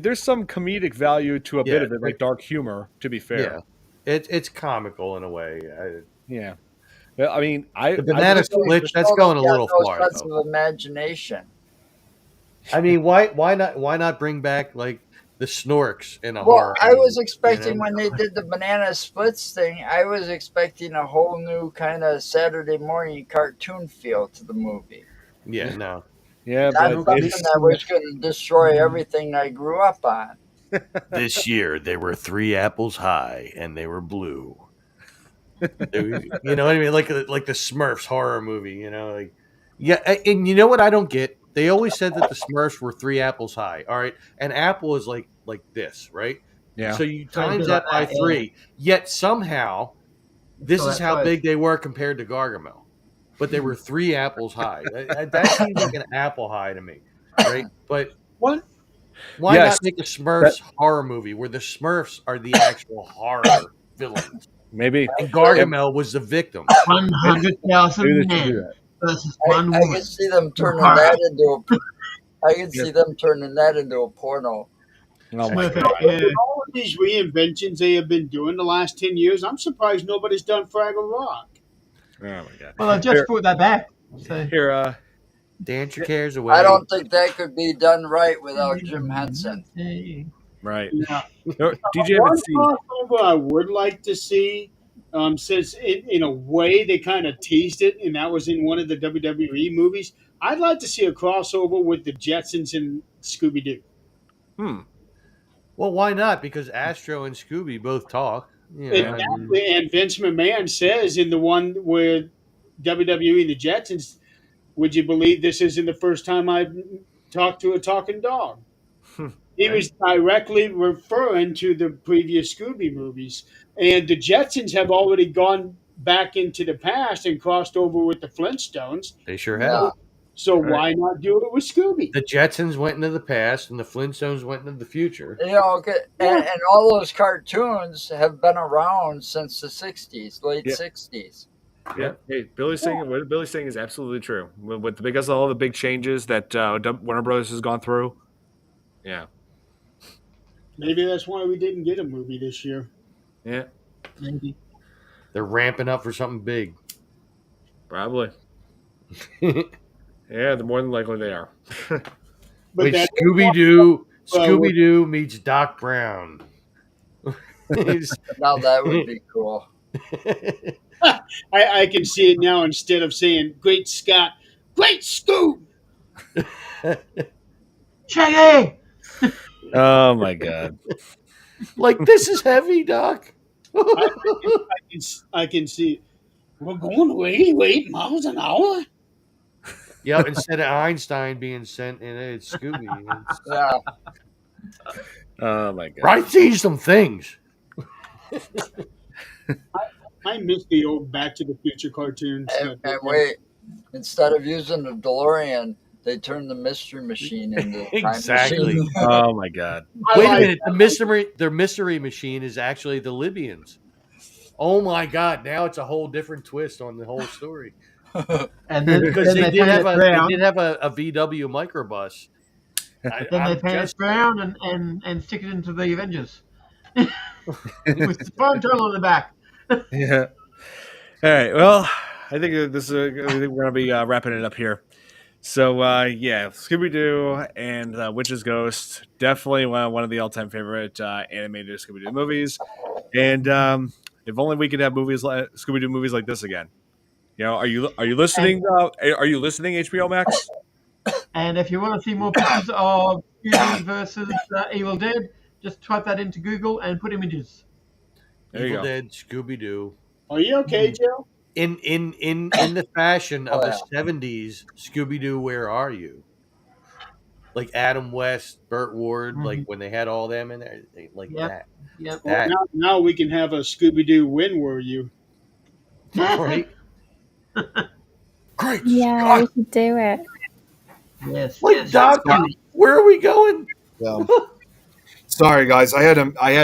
there's some comedic value to a bit of it, like dark humor. To be fair, it's comical in a way. Yeah. I mean, the Banana Split, that's going a little far. Sense of imagination. I mean, why not bring back like the Snorks in a horror? I was expecting when they did the Banana Splits thing, I was expecting a whole new kind of Saturday morning cartoon feel to the movie. Yeah, no. Yeah, but something that was going to destroy everything I grew up on. This year, they were 3 apples high, and they were blue. You know what I mean? Like the Smurfs horror movie. And you know what I don't get? They always said that the Smurfs were 3 apples high. All right, an apple is like this, right? Yeah. So you times that by 3. Yet somehow, this is how big they were compared to Gargamel. But they were 3 apples high. That seems like an apple high to me, right? But why not make a Smurfs horror movie where the Smurfs are the actual horror villains? Maybe. And Gargamel was the victim. 100,000 men versus one woman. I can see them turning that into a porno. Oh my God. All of these reinventions they have been doing the last 10 years, I'm surprised nobody's done Fraggle Rock. Oh my God. Well, I just brought that back. So. Here, dance your cares away. I don't think that could be done right without Jim Henson. Right. Yeah. DJ One crossover I would like to see, since in a way they kind of teased it, and that was in one of the WWE movies. I'd like to see a crossover with the Jetsons and Scooby Doo. Well, why not? Because Astro and Scooby both talk. Exactly. And Vince McMahon says in the one where WWE and the Jetsons, would you believe this isn't the first time I've talked to a talking dog? He was directly referring to the previous Scooby movies. And the Jetsons have already gone back into the past and crossed over with the Flintstones. They sure have. So why not do it with Scooby? The Jetsons went into the past and the Flintstones went into the future. And all those cartoons have been around since the 60s, late 60s. Yeah. Hey, what Billy's saying is absolutely true. Because of all the big changes that Warner Brothers has gone through. Yeah. Maybe that's why we didn't get a movie this year. Yeah. Maybe. They're ramping up for something big. Probably. Yeah, the more than likely they are. Wait, Scooby-Doo meets Doc Brown. Now that would be cool. I can see it now. Instead of saying "Great Scott," "Great Scoob." Shaggy! Oh my god. Like, this is heavy, Doc. I can see. We're going 88 miles an hour. Yep, instead of Einstein being sent in, it's Scooby. Yeah. Oh my god. I've seen some things. I miss the old Back to the Future cartoons. And wait, instead of using the DeLorean, they turned the mystery machine into the time Exactly. machine. Oh my god. Wait a minute. Their mystery machine is actually the Libyans. Oh my god! Now it's a whole different twist on the whole story. And then, Because then they they did turn have it a brown. VW microbus. Then they paint it brown and stick it into the Avengers. With the phone turtle on the back. Yeah. All right. Well, I think I think we're gonna be wrapping it up here. So yeah, Scooby Doo and Witch's Ghost, definitely one of the all-time favorite animated Scooby Doo movies. And if only we could have movies like Scooby Doo movies like this again. You know, are you listening? Are you listening, HBO Max? And if you want to see more pictures of Scooby versus Evil Dead, just type that into Google and put images. There you Evil go. Dead, Scooby Doo. Are you okay, Joe? In the fashion of Oh, the 70s, Scooby Doo, Where Are You? Like Adam West, Burt Ward, like when they had all them in there, like Yep. that. Yep. Well, That now we can have a Scooby Doo. When were you? right? Great Yeah, Scott! we should do it. Yes. Like, yes. Doc, where are we going? Sorry, guys. I had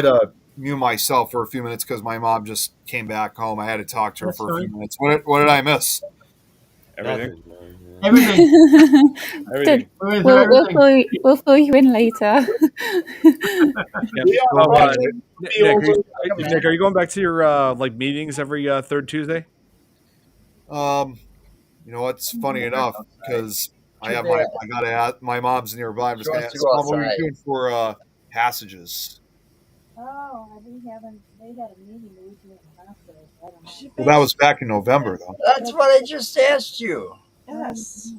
to mute myself for a few minutes because my mom just came back home. I had to talk to her That's for a few fine. minutes. What did I miss? Everything. Nothing. Everything. Everything. We'll fill you in later. Yep. We Well, are Nick, are you going back to your like meetings every third Tuesday? You know what's funny enough because I gotta ask, my mom's nearby. I'm just gonna ask, Mom, what are you doing for passages? Oh, they had a meeting the week in the hospital. I don't know. Well, that was back in November, though. That's what I just asked you. Yes.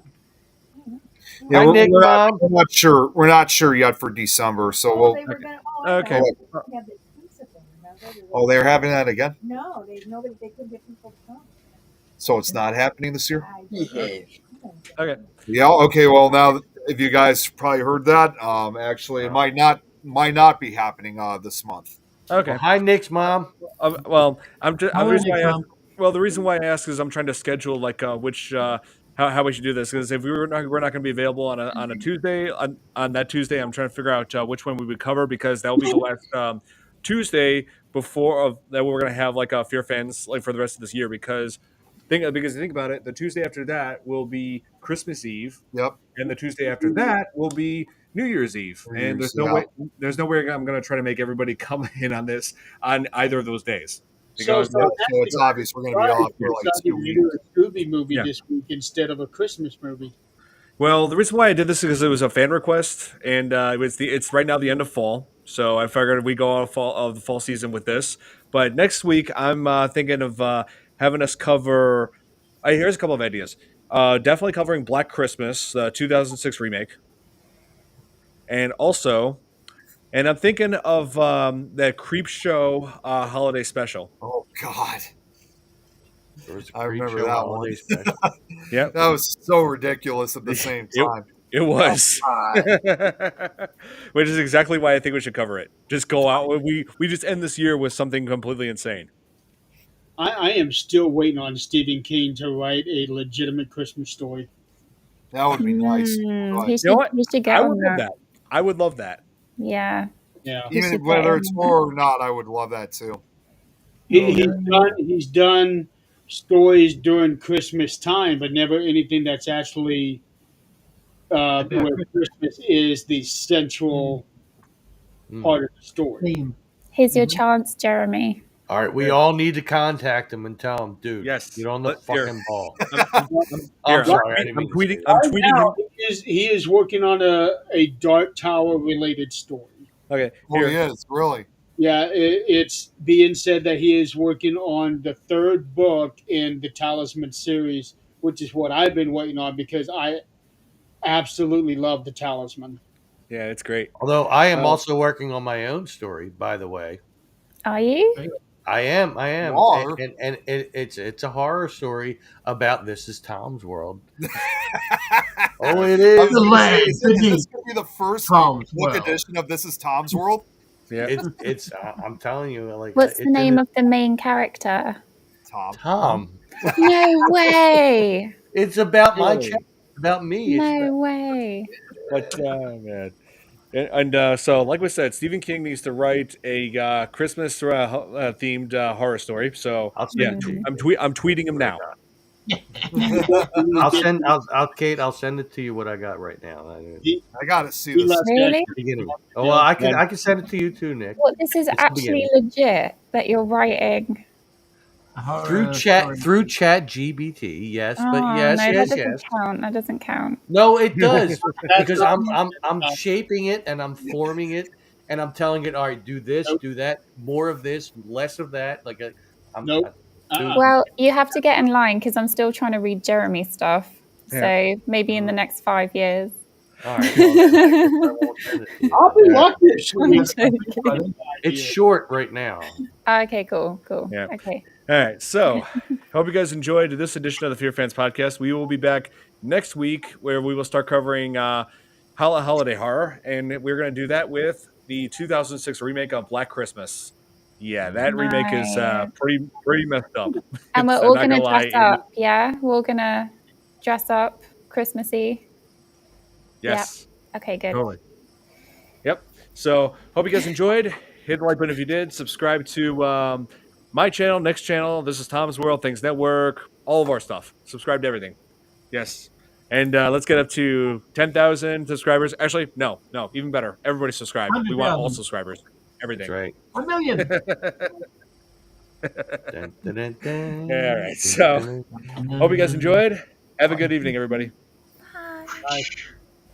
Yeah, Hi, Nick, Mom. we're not sure. We're not sure yet for December, so we'll. They were gonna, Okay. They had the pizza thing, remember? Oh, they're having that again. No, they couldn't get people to come. So it's not happening this year. Behave. Okay. Yeah. Okay. Well, now if you guys probably heard that, actually, it might not be happening this month. Okay. Well, hi, Nick's mom. Well, the reason why I ask is I'm trying to schedule like which how we should do this, because if we're not going to be available on a Tuesday on that Tuesday, I'm trying to figure out which one we would cover, because that will be the last Tuesday before that we're going to have like a FearFans like for the rest of this year, because think about it, the Tuesday after that will be Christmas Eve. Yep. And the Tuesday after that will be New Year's Eve. And there's no way I'm going to try to make everybody come in on this on either of those days. So it's obvious we're going to be off for like 2 weeks. Do a Scooby movie this week instead of a Christmas movie. Well, the reason why I did this is because it was a fan request, and it's right now the end of fall, so I figured we go off of the fall season with this. But next week, I'm thinking of having us cover. Here's a couple of ideas. Definitely covering Black Christmas, 2006 remake, and I'm thinking of that Creep Show holiday special. Oh God. I remember Show that holiday one. special. Yeah, that was so ridiculous at the same time. It was, which is exactly why I think we should cover it. Just go out. We just end this year with something completely insane. I am still waiting on Stephen King to write a legitimate Christmas story. That would be nice. You should get on that. I would love that. Yeah. Yeah. Even whether it's horror or not, I would love that too. He's done stories during Christmas time, but never anything that's actually where Christmas is the central part of the story. Here's your chance, Jeremy. All right, we all need to contact him and tell him, dude, yes, get on the fucking ball. I'm sorry, I'm tweeting him. He is working on a Dark Tower related story. Okay. Oh, he is, really? Yeah, it's being said that he is working on the third book in the Talisman series, which is what I've been waiting on because I absolutely love the Talisman. Yeah, it's great. Although I am Oh. also working on my own story, by the way. Are you? I am, and, Are. it's a horror story about This Is Tom's World. Oh, I it was is. The going to say, land is beneath this going to be the first Tom's book world. edition of This Is Tom's World? Yeah. It's. I'm telling you, like, What's it's the name of the main character? Tom. No way. It's about my Really? channel, about me. It's No way. But man, so like we said, Stephen King needs to write a Christmas themed horror story. So I'll yeah, send it to you. I'm tweeting him What I now. got. He, I'll send. Kate. I'll send it to you. What I got right now. he, I got to see he this. left Really? that. Beginning. Oh, well, I can send it to you too, Nick. What, this is It's the actually beginning. legit that you're writing? Through chat GBT, yes, but Oh, yes, no, yes, that yes. doesn't count. That doesn't count. No, it does because not- I'm shaping it and I'm forming it and I'm telling it, all right, do this, Nope. do that, more of this, less of that. Like Nope. dude, Well, you have to get in line because I'm still trying to read Jeremy's stuff. Yeah. So maybe in the next 5 years. all right, well, then I won't send it to you. I'll be watching this. I'm joking. It's short right now. Okay, cool. Yeah. Okay. All right, so hope you guys enjoyed this edition of the Fear Fans podcast. We will be back next week where we will start covering holiday horror, and we're going to do that with the 2006 remake of Black Christmas. Yeah, that remake is Nice. pretty messed up. And we're I'm all not going to gonna lie, dress up, yeah? We're all going to dress up Christmassy. Yes. Okay, good. Totally. Yep. So hope you guys enjoyed. Hit the like button if you did. Subscribe to my channel, Nick's channel. This is Tom's World, Things Network, all of our stuff. Subscribe to everything. Yes. And let's get up to 10,000 subscribers. Actually, no, even better. Everybody subscribe. We want all 100,000. subscribers. Everything. That's right. 1 million. Dun, dun, dun, dun, All right. So hope you guys enjoyed. Have a good evening, everybody. Bye. Bye.